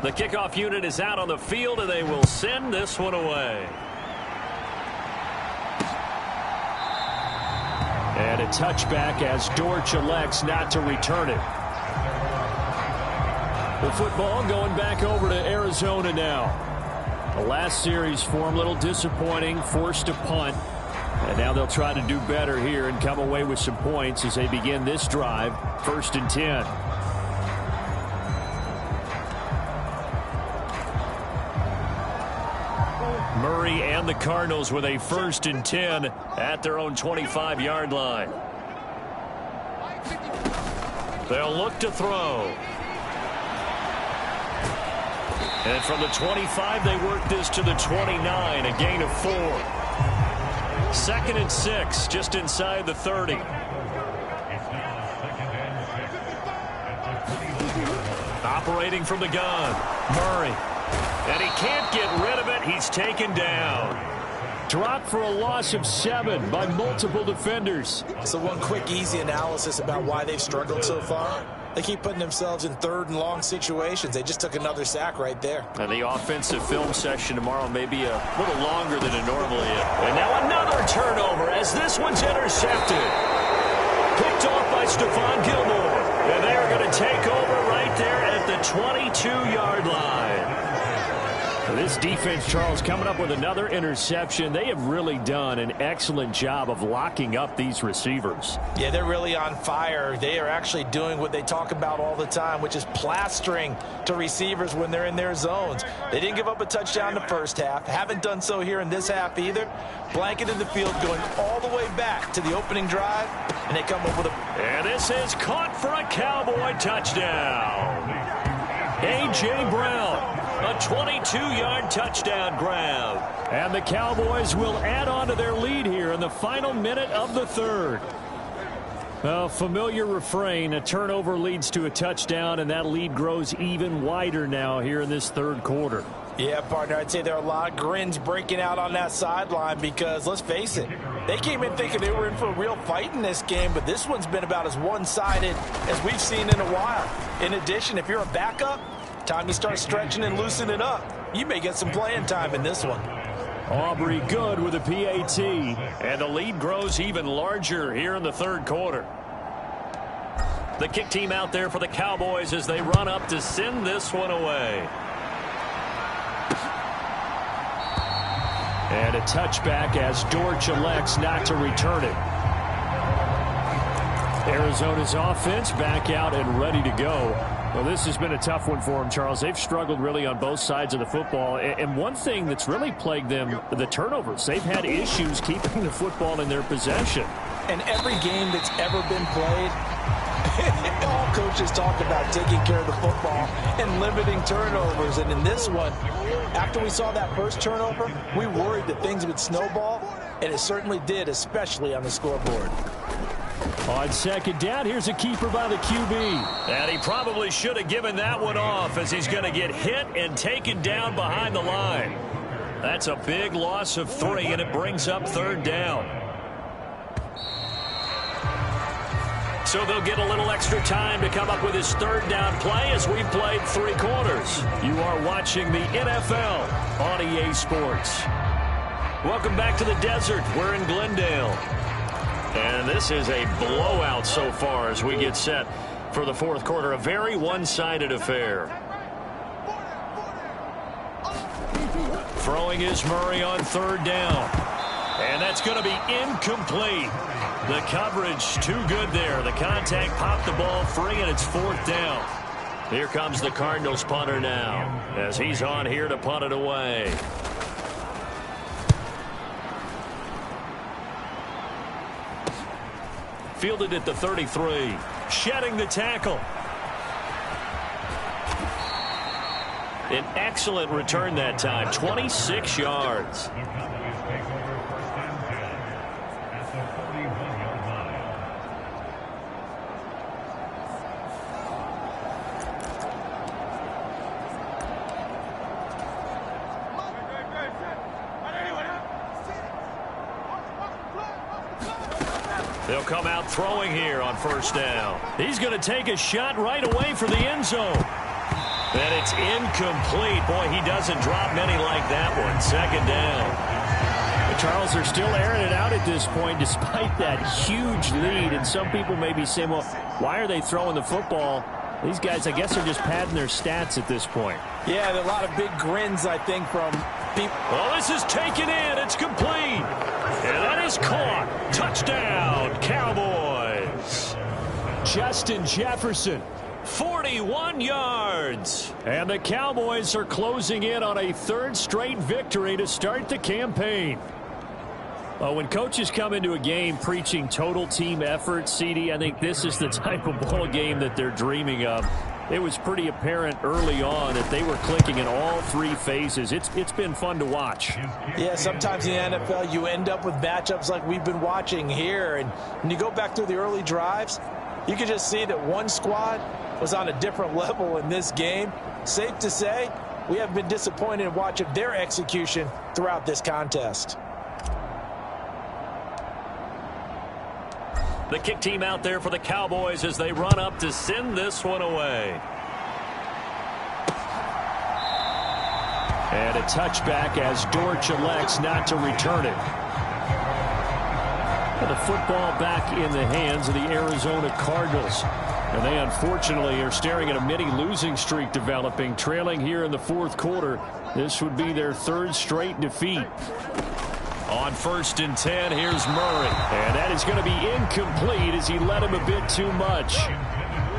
The kickoff unit is out on the field, and they will send this one away. And a touchback as Dortch elects not to return it. The football going back over to Arizona now. The last series for them, a little disappointing, forced to punt. And now they'll try to do better here and come away with some points as they begin this drive, 1st and 10. Murray and the Cardinals with a 1st and 10 at their own 25-yard line. They'll look to throw. And from the 25, they work this to the 29, a gain of 4. 2nd and 6, just inside the 30. Operating from the gun, Murray. And he can't get rid of it. He's taken down. Dropped for a loss of 7 by multiple defenders. So one quick, easy analysis about why they've struggled so far. They keep putting themselves in 3rd and long situations. They just took another sack right there. And the offensive film session tomorrow may be a little longer than it normally is. And now another turnover as this one's intercepted. Picked off by Stephon Gilmore. And they are going to take over right there at the 22-yard line. This defense, Charles, coming up with another interception. They have really done an excellent job of locking up these receivers. Yeah, they're really on fire. They are actually doing what they talk about all the time, which is plastering to receivers when they're in their zones. They didn't give up a touchdown in the 1st half. Haven't done so here in this half either. Blanketed the field, going all the way back to the opening drive, and they come up with a... And this is caught for a Cowboy touchdown. A.J. Brown. A 22-yard touchdown grab. And the Cowboys will add on to their lead here in the final minute of the 3rd. A familiar refrain, a turnover leads to a touchdown, and that lead grows even wider now here in this 3rd quarter. Yeah, partner, I'd say there are a lot of grins breaking out on that sideline because, let's face it, they came in thinking they were in for a real fight in this game, but this one's been about as one-sided as we've seen in a while. In addition, if you're a backup, time to start stretching and loosening up. You may get some playing time in this one. Aubrey good with a PAT. And the lead grows even larger here in the third quarter. The kick team out there for the Cowboys as they run up to send this one away. And a touchback as Dortch elects not to return it. Arizona's offense back out and ready to go. Well, this has been a tough one for them, Charles. They've struggled really on both sides of the football. And one thing that's really plagued them, the turnovers. They've had issues keeping the football in their possession. And every game that's ever been played, all coaches talk about taking care of the football and limiting turnovers. And in this one, after we saw that first turnover, we worried that things would snowball, and it certainly did, especially on the scoreboard. On second down, here's a keeper by the QB. And he probably should have given that one off as he's going to get hit and taken down behind the line. That's a big loss of 3, and it brings up third down. So they'll get a little extra time to come up with his third down play as we've played 3 quarters. You are watching the NFL on EA Sports. Welcome back to the desert. We're in Glendale. And this is a blowout so far as we get set for the fourth quarter. A very one-sided affair. Throwing is Murray on third down. And that's going to be incomplete. The coverage too good there. The contact popped the ball free, and it's fourth down. Here comes the Cardinals punter now as he's on here to punt it away. Fielded at the 33. Shedding the tackle. An excellent return that time. 26 yards. They'll come out throwing here on first down. He's going to take a shot right away for the end zone. And it's incomplete. Boy, he doesn't drop many like that one. Second down. But Charles, they're still airing it out at this point despite that huge lead. And some people may be saying, well, why are they throwing the football? These guys, I guess, are just padding their stats at this point. Yeah, there are a lot of big grins, I think, from people. Well, this is taken in. It's complete. And that is caught. Touchdown, Cowboys. Justin Jefferson, 41 yards. And the Cowboys are closing in on a third straight victory to start the campaign. Well, when coaches come into a game preaching total team effort, CD, I think this is the type of ball game that they're dreaming of. It was pretty apparent early on that they were clicking in all 3 phases. It's been fun to watch. Yeah, sometimes in the NFL you end up with matchups like we've been watching here. And when you go back through the early drives, you can just see that one squad was on a different level in this game. Safe to say, we have been disappointed in watching their execution throughout this contest. The kick team out there for the Cowboys as they run up to send this one away. And a touchback as Dortch elects not to return it. And the football back in the hands of the Arizona Cardinals. And they unfortunately are staring at a mini losing streak developing, trailing here in the fourth quarter. This would be their 3rd straight defeat. On 1st and 10, here's Murray. And that is going to be incomplete as he led him a bit too much.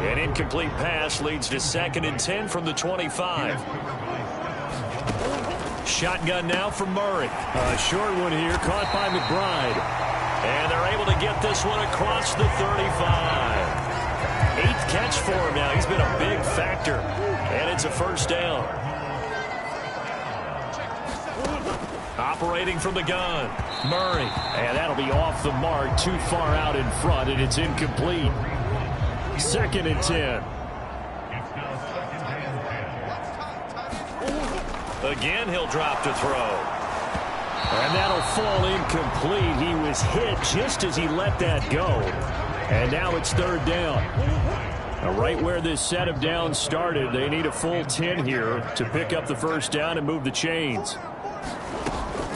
An incomplete pass leads to 2nd and 10 from the 25. Shotgun now for Murray. A short one here, caught by McBride. And they're able to get this one across the 35. 8th catch for him now. He's been a big factor. And it's a first down. Operating from the gun, Murray. And that'll be off the mark, too far out in front, and it's incomplete. 2nd and 10. Again, he'll drop to throw. And that'll fall incomplete. He was hit just as he let that go. And now it's 3rd down. Now, right where this set of downs started, they need a full 10 here to pick up the first down and move the chains.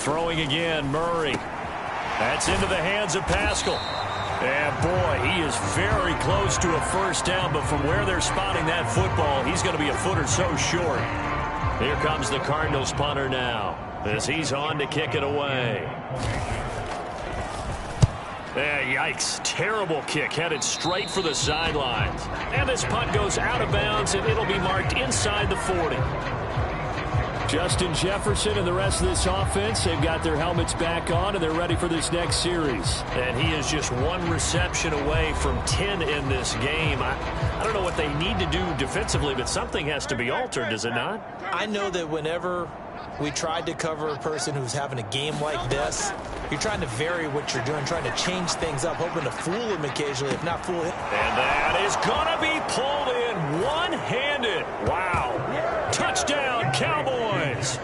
Throwing again, Murray. That's into the hands of Pascal. And boy, he is very close to a first down, but from where they're spotting that football, he's going to be a foot or so short. Here comes the Cardinals punter now, as he's on to kick it away. Yikes. Terrible kick, headed straight for the sidelines. And this punt goes out of bounds, and it'll be marked inside the 40. Justin Jefferson and the rest of this offense, they've got their helmets back on, and they're ready for this next series. And he is just one reception away from 10 in this game. I don't know what they need to do defensively, but something has to be altered, does it not? I know that whenever we tried to cover a person who's having a game like this, you're trying to vary what you're doing, trying to change things up, hoping to fool him occasionally, if not fool him. And that is going to be pulled in one-handed. Wow. Touchdown, Cowboys.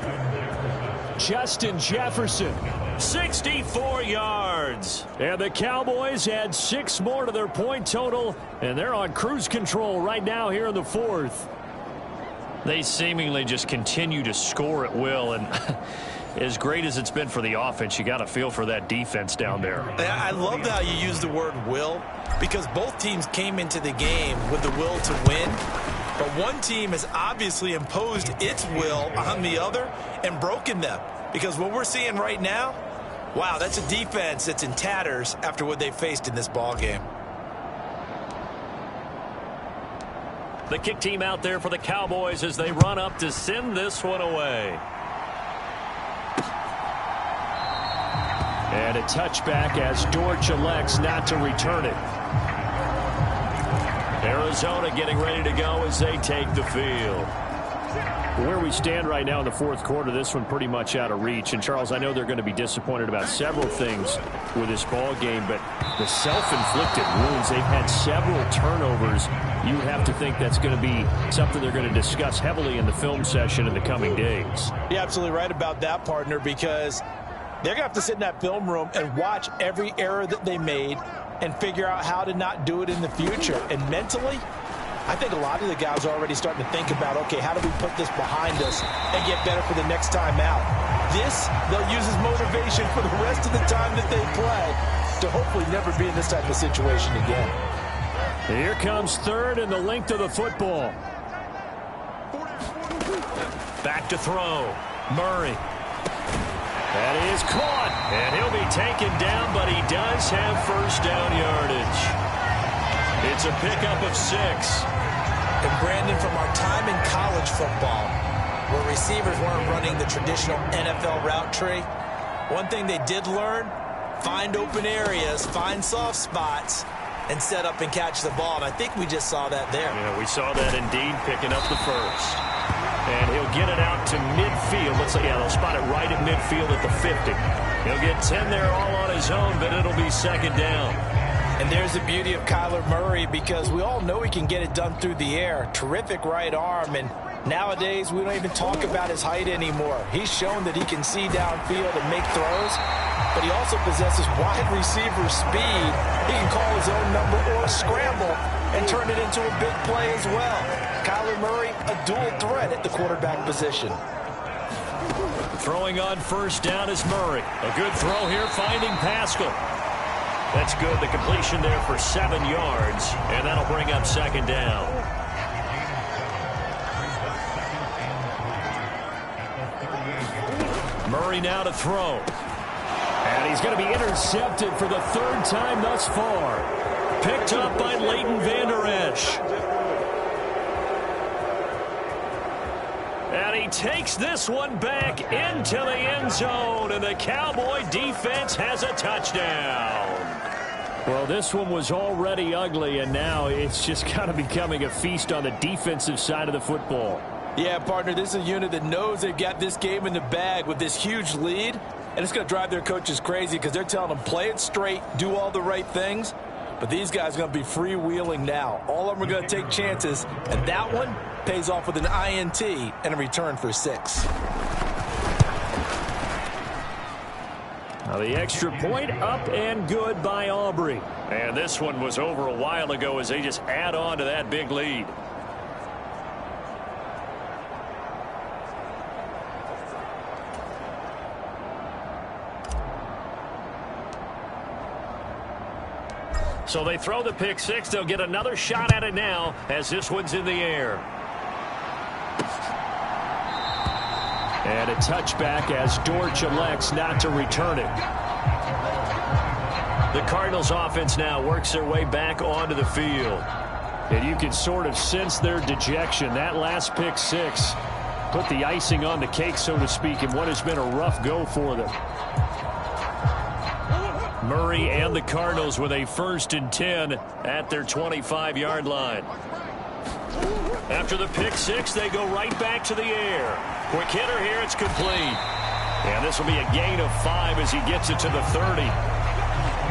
Justin Jefferson, 64 yards. And the Cowboys add 6 more to their point total, and they're on cruise control right now here in the 4th. They seemingly just continue to score at will, and as great as it's been for the offense, you got to feel for that defense down there. I love how you use the word will, because both teams came into the game with the will to win, but one team has obviously imposed its will on the other and broken them, because what we're seeing right now, wow, that's a defense that's in tatters after what they faced in this ball game. The kick team out there for the Cowboys as they run up to send this one away. And a touchback as Dortch elects not to return it. Arizona getting ready to go as they take the field. Where we stand right now in the 4th quarter, this one pretty much out of reach. And, Charles, I know they're going to be disappointed about several things with this ball game, but the self-inflicted wounds, they've had several turnovers. You would have to think that's going to be something they're going to discuss heavily in the film session in the coming days. You're absolutely right about that, partner, because they're going to have to sit in that film room and watch every error that they made and figure out how to not do it in the future. And mentally, I think a lot of the guys are already starting to think about, okay, how do we put this behind us and get better for the next time out? This, they'll use as motivation for the rest of the time that they play to hopefully never be in this type of situation again. Here comes 3rd and the length of the football. Back to throw. Murray. That is caught. And he'll be taken down, but he does have first down yardage. It's a pickup of 6. And Brandon, from our time in college football, where receivers weren't running the traditional NFL route tree, one thing they did learn, find open areas, find soft spots, and set up and catch the ball. And I think we just saw that there. Yeah, we saw that indeed, picking up the first. And he'll get it out to midfield. Let's say, yeah, they'll spot it right at midfield at the 50. He'll get 10 there all on his own, but it'll be 2nd down. And there's the beauty of Kyler Murray, because we all know he can get it done through the air. Terrific right arm, and nowadays we don't even talk about his height anymore. He's shown that he can see downfield and make throws, but he also possesses wide receiver speed. He can call his own number or scramble and turn it into a big play as well. Kyler Murray, a dual threat at the quarterback position. Throwing on first down is Murray. A good throw here, finding Pascal. That's good. The completion there for 7 yards, and that'll bring up 2nd down. Murray now to throw. And he's going to be intercepted for the 3rd time thus far. Picked up by Leighton Vander Esch. And he takes this one back into the end zone, and the Cowboy defense has a touchdown. Well, this one was already ugly, and now it's just kind of becoming a feast on the defensive side of the football. Yeah, partner, this is a unit that knows they've got this game in the bag with this huge lead, and it's going to drive their coaches crazy because they're telling them play it straight, do all the right things. But these guys are going to be freewheeling now. All of them are going to take chances, and that one pays off with an INT and a return for 6. Now the extra point up and good by Aubrey. And this one was over a while ago as they just add on to that big lead. So they throw the pick six. They'll get another shot at it now as this one's in the air. And a touchback as Dortch elects not to return it. The Cardinals offense now works their way back onto the field. And you can sort of sense their dejection. That last pick six put the icing on the cake, so to speak, in what has been a rough go for them. Murray and the Cardinals with a 1st and 10 at their 25-yard line. After the pick six, they go right back to the air. Quick hitter here, it's complete. And this will be a gain of 5 as he gets it to the 30.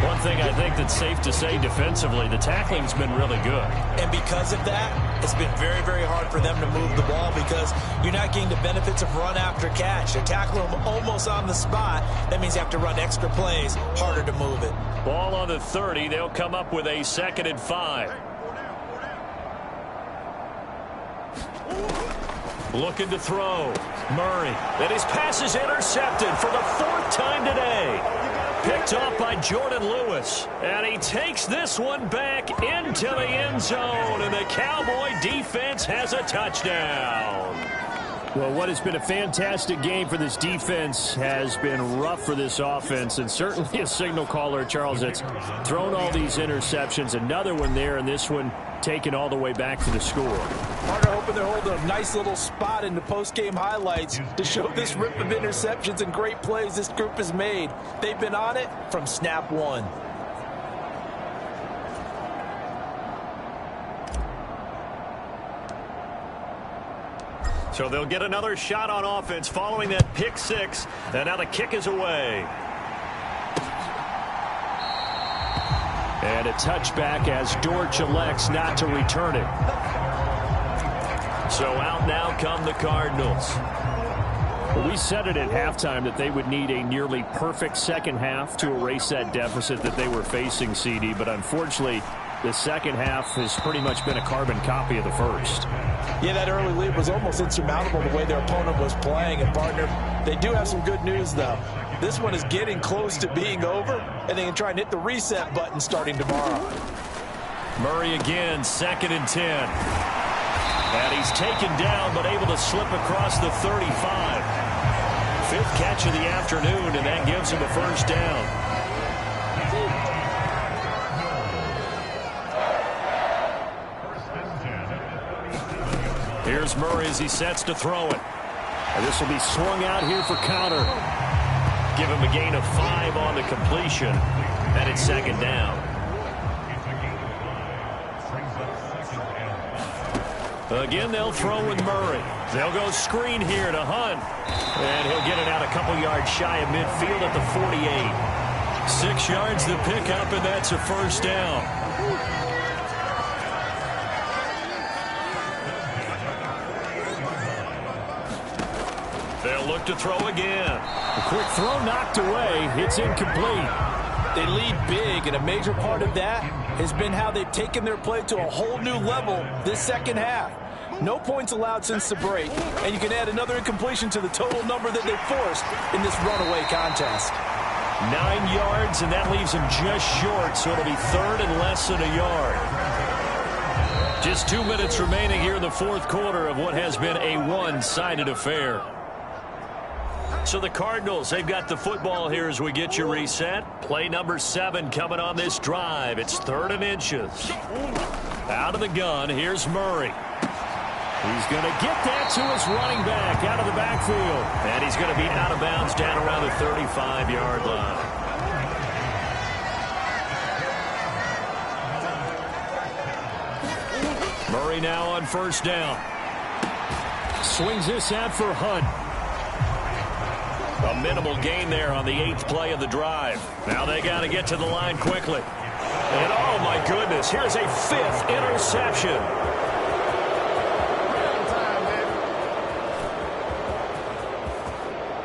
One thing I think that's safe to say defensively, the tackling's been really good. And because of that, it's been very, very hard for them to move the ball because you're not getting the benefits of run after catch. They're tackling them almost on the spot. That means you have to run extra plays, harder to move it. Ball on the 30. They'll come up with a 2nd and 5. Looking to throw. Murray. And his pass is intercepted for the 4th time today. Picked off by Jordan Lewis. And he takes this one back into the end zone. And the Cowboy defense has a touchdown. Well, what has been a fantastic game for this defense has been rough for this offense. And certainly a signal caller, Charles, that's thrown all these interceptions. Another one there, and this one taken all the way back to the score. Partner hoping they're holding a nice little spot in the post-game highlights to show this rip of interceptions and great plays this group has made. They've been on it from snap one. So they'll get another shot on offense following that pick six. And now the kick is away. And a touchback as Dortch elects not to return it. So out now come the Cardinals. Well, we said it at halftime that they would need a nearly perfect second half to erase that deficit that they were facing, CD. But unfortunately, the second half has pretty much been a carbon copy of the first. Yeah, that early lead was almost insurmountable the way their opponent was playing. And, partner, they do have some good news, though. This one is getting close to being over, and they can try and hit the reset button starting tomorrow. Murray again, 2nd and 10. And he's taken down, but able to slip across the 35. 5th catch of the afternoon, and that gives him a 1st down. Here's Murray as he sets to throw it. And this will be swung out here for counter. Give him a gain of 5 on the completion. And it's 2nd down. Again, they'll throw with Murray. They'll go screen here to Hunt. And he'll get it out a couple yards shy of midfield at the 48. 6 yards to pick up, and that's a 1st down. They'll look to throw again. A quick throw knocked away. It's incomplete. They lead big, and a major part of that has been how they've taken their play to a whole new level this second half. No points allowed since the break, and you can add another incompletion to the total number that they forced in this runaway contest. 9 yards, and that leaves them just short, so it'll be 3rd and less than a yard. Just 2 minutes remaining here in the 4th quarter of what has been a one-sided affair. So the Cardinals, they've got the football here as we get you reset. Play number 7 coming on this drive. It's 3rd and inches. Out of the gun, here's Murray. He's going to get that to his running back out of the backfield. And he's going to be out of bounds down around the 35-yard line. Murray now on 1st down. Swings this out for Hunt. A minimal gain there on the 8th play of the drive. Now they got to get to the line quickly. And oh my goodness, here's a 5th interception.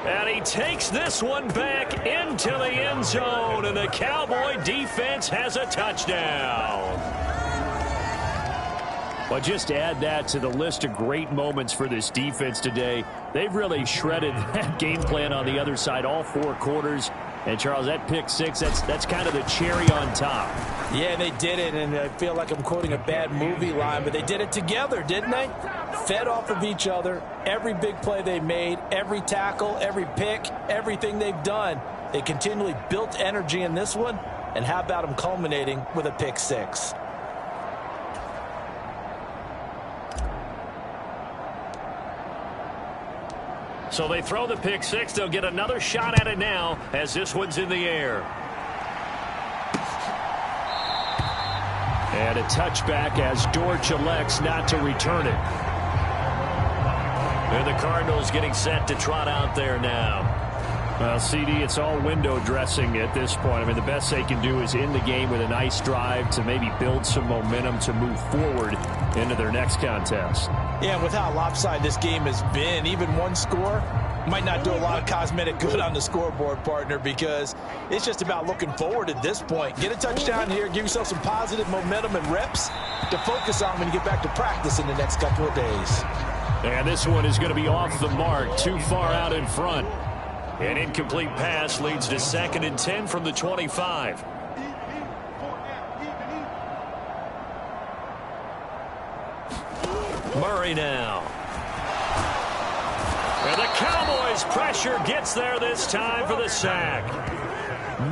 And he takes this one back into the end zone, and the Cowboy defense has a touchdown. Well, just add that to the list of great moments for this defense today. They've really shredded that game plan on the other side all 4 quarters. And, Charles, that pick 6, that's kind of the cherry on top. Yeah, they did it, and I feel like I'm quoting a bad movie line, but they did it together, didn't they? Fed off of each other, every big play they made, every tackle, every pick, everything they've done. They continually built energy in this one, and how about them culminating with a pick six? So they throw the pick six. They'll get another shot at it now as this one's in the air. And a touchback as Dortch elects not to return it. And the Cardinals getting set to trot out there now. Well, CD, it's all window dressing at this point. I mean, the best they can do is end the game with a nice drive to maybe build some momentum to move forward into their next contest. Yeah, and with how lopsided this game has been, even one score might not do a lot of cosmetic good on the scoreboard, partner, because it's just about looking forward at this point. Get a touchdown here, give yourself some positive momentum and reps to focus on when you get back to practice in the next couple of days. And this one is going to be off the mark, too far out in front. An incomplete pass leads to 2nd and 10 from the 25. Murray now. And the Cowboys pressure gets there this time for the sack.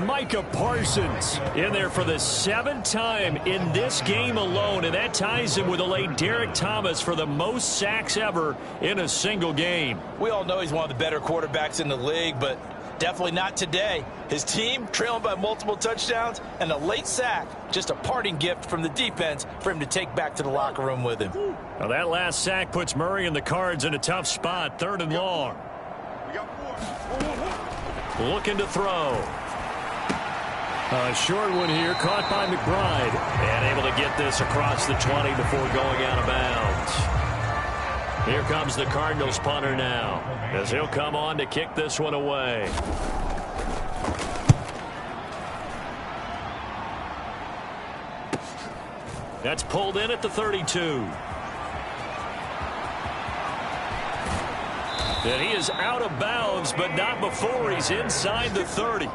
Micah Parsons in there for the 7th time in this game alone, and that ties him with a late Derek Thomas for the most sacks ever in a single game. We all know he's one of the better quarterbacks in the league, but definitely not today. His team trailing by multiple touchdowns, and a late sack, just a parting gift from the defense for him to take back to the locker room with him. Now that last sack puts Murray and the Cards in a tough spot, 3rd and long. Looking to throw. A short one here, caught by McBride. And able to get this across the 20 before going out of bounds. Here comes the Cardinals punter now, as he'll come on to kick this one away. That's pulled in at the 32. And he is out of bounds, but not before he's inside the 30.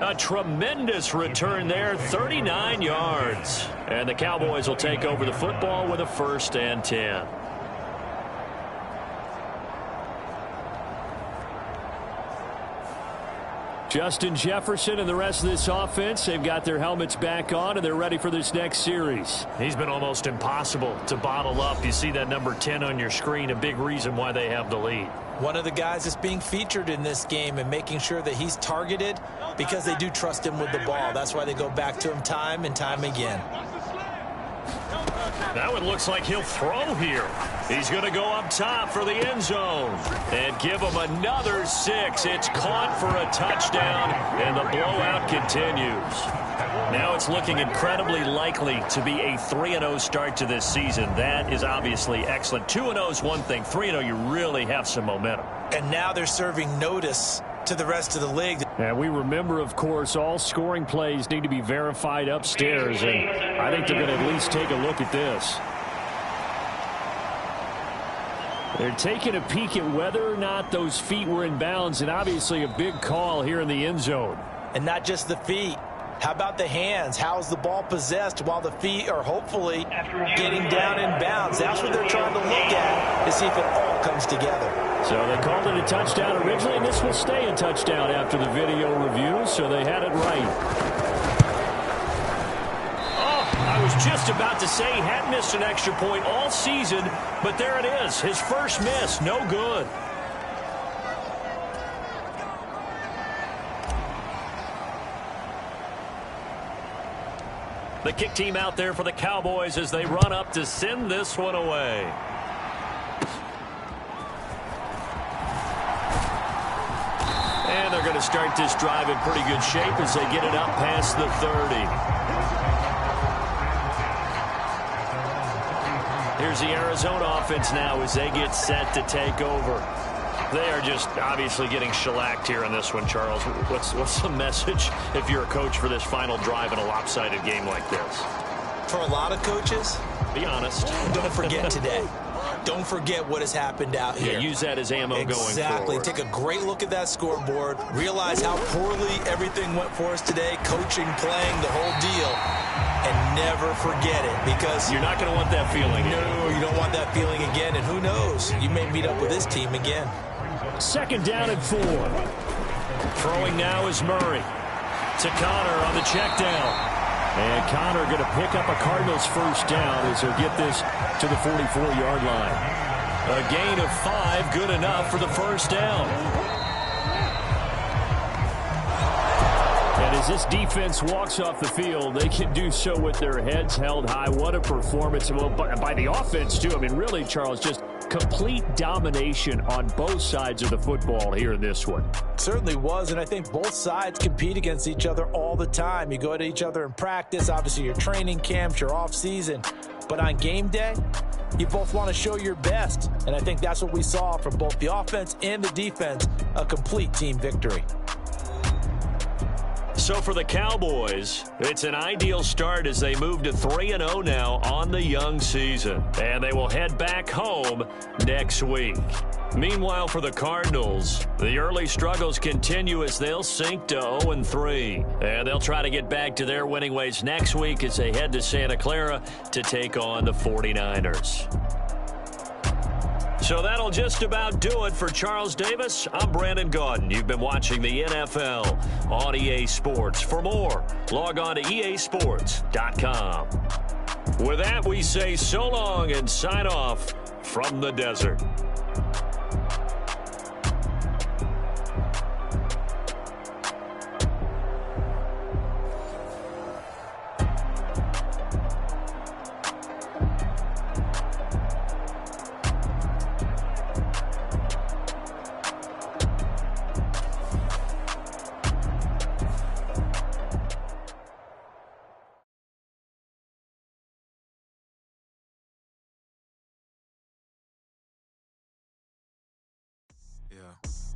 A tremendous return there, 39 yards. And the Cowboys will take over the football with a 1st and 10. Justin Jefferson and the rest of this offense, they've got their helmets back on, and they're ready for this next series. He's been almost impossible to bottle up. You see that number 10 on your screen, a big reason why they have the lead. One of the guys that's being featured in this game and making sure that he's targeted because they do trust him with the ball. That's why they go back to him time and time again. That one looks like he'll throw here. He's going to go up top for the end zone and give him another 6. It's caught for a touchdown, and the blowout continues. Now it's looking incredibly likely to be a 3-0 start to this season. That is obviously excellent. 2-0 is one thing. 3-0, you really have some momentum. And now they're serving notice to the rest of the league. And we remember, of course, all scoring plays need to be verified upstairs, and I think they're going to at least take a look at this. They're taking a peek at whether or not those feet were in bounds, and obviously a big call here in the end zone. And not just the feet. How about the hands? How is the ball possessed while the feet are hopefully getting down in bounds? That's what they're trying to look at to see if it all comes together. So they called it a touchdown originally, and this will stay a touchdown after the video review, so they had it right. Oh, I was just about to say he had missed an extra point all season, but there it is. His first miss, no good. The kick team out there for the Cowboys as they run up to send this one away. And they're going to start this drive in pretty good shape as they get it up past the 30. Here's the Arizona offense now as they get set to take over. They are just obviously getting shellacked here in this one, Charles. What's the message if you're a coach for this final drive in a lopsided game like this? For a lot of coaches, be honest. Don't forget today. Don't forget what has happened out here. Yeah, use that as ammo going forward. Exactly. Take a great look at that scoreboard. Realize how poorly everything went for us today. Coaching, playing, the whole deal. and never forget it, because you're not going to want that feeling. No, you don't want that feeling again, and who knows, you may meet up with this team again. 2nd down and 4. Throwing now is Murray. To Connor on the check down. And Connor going to pick up a Cardinals first down as he'll get this to the 44-yard line. A gain of 5, good enough for the first down. And as this defense walks off the field, they can do so with their heads held high. What a performance. Well, by the offense, too. I mean, really, Charles, just complete domination on both sides of the football here in this one. Certainly was, and I think both sides compete against each other all the time. You go at each other in practice, obviously your training camps, your off-season. But on game day, you both want to show your best. And I think that's what we saw from both the offense and the defense, a complete team victory. So for the Cowboys, it's an ideal start as they move to 3-0 now on the young season. And they will head back home next week. Meanwhile, for the Cardinals, the early struggles continue as they'll sink to 0-3. And they'll try to get back to their winning ways next week as they head to Santa Clara to take on the 49ers. So that'll just about do it for Charles Davis. I'm Brandon Gaudin. You've been watching the NFL on EA Sports. For more, log on to easports.com. With that, we say so long and sign off from the desert.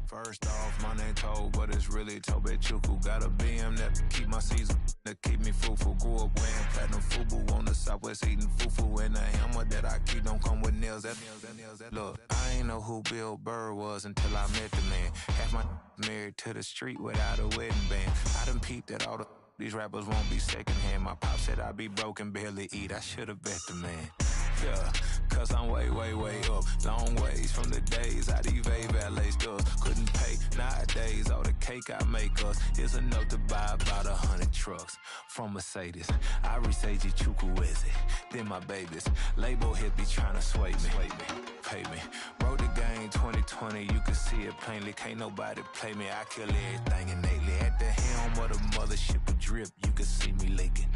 First off, my name Toad, but it's really Tobe Chuku. Got a BM that keep my season, that keep me fruitful. Grew up wearing platinum FUBU on the Southwest eating fufu. And the hammer that I keep don't come with nails. Look, I ain't know who Bill Burr was until I met the man. Half my married to the street without a wedding band. I done peeped at all these rappers won't be secondhand. My pop said I'd be broke and barely eat. I should've bet the man. Yeah, cause I'm way, way, way up. Long ways from the days I evade valet stores. Couldn't pay nowadays. All the cake I make us is enough to buy about 100 trucks. From Mercedes, I resage Chukwueze. Then my babies, label hit be trying to sway me. Pay me. Wrote the game 2020, you can see it plainly. Can't nobody play me. I kill everything innately. At the helm of the mothership with drip, you can see me leaking.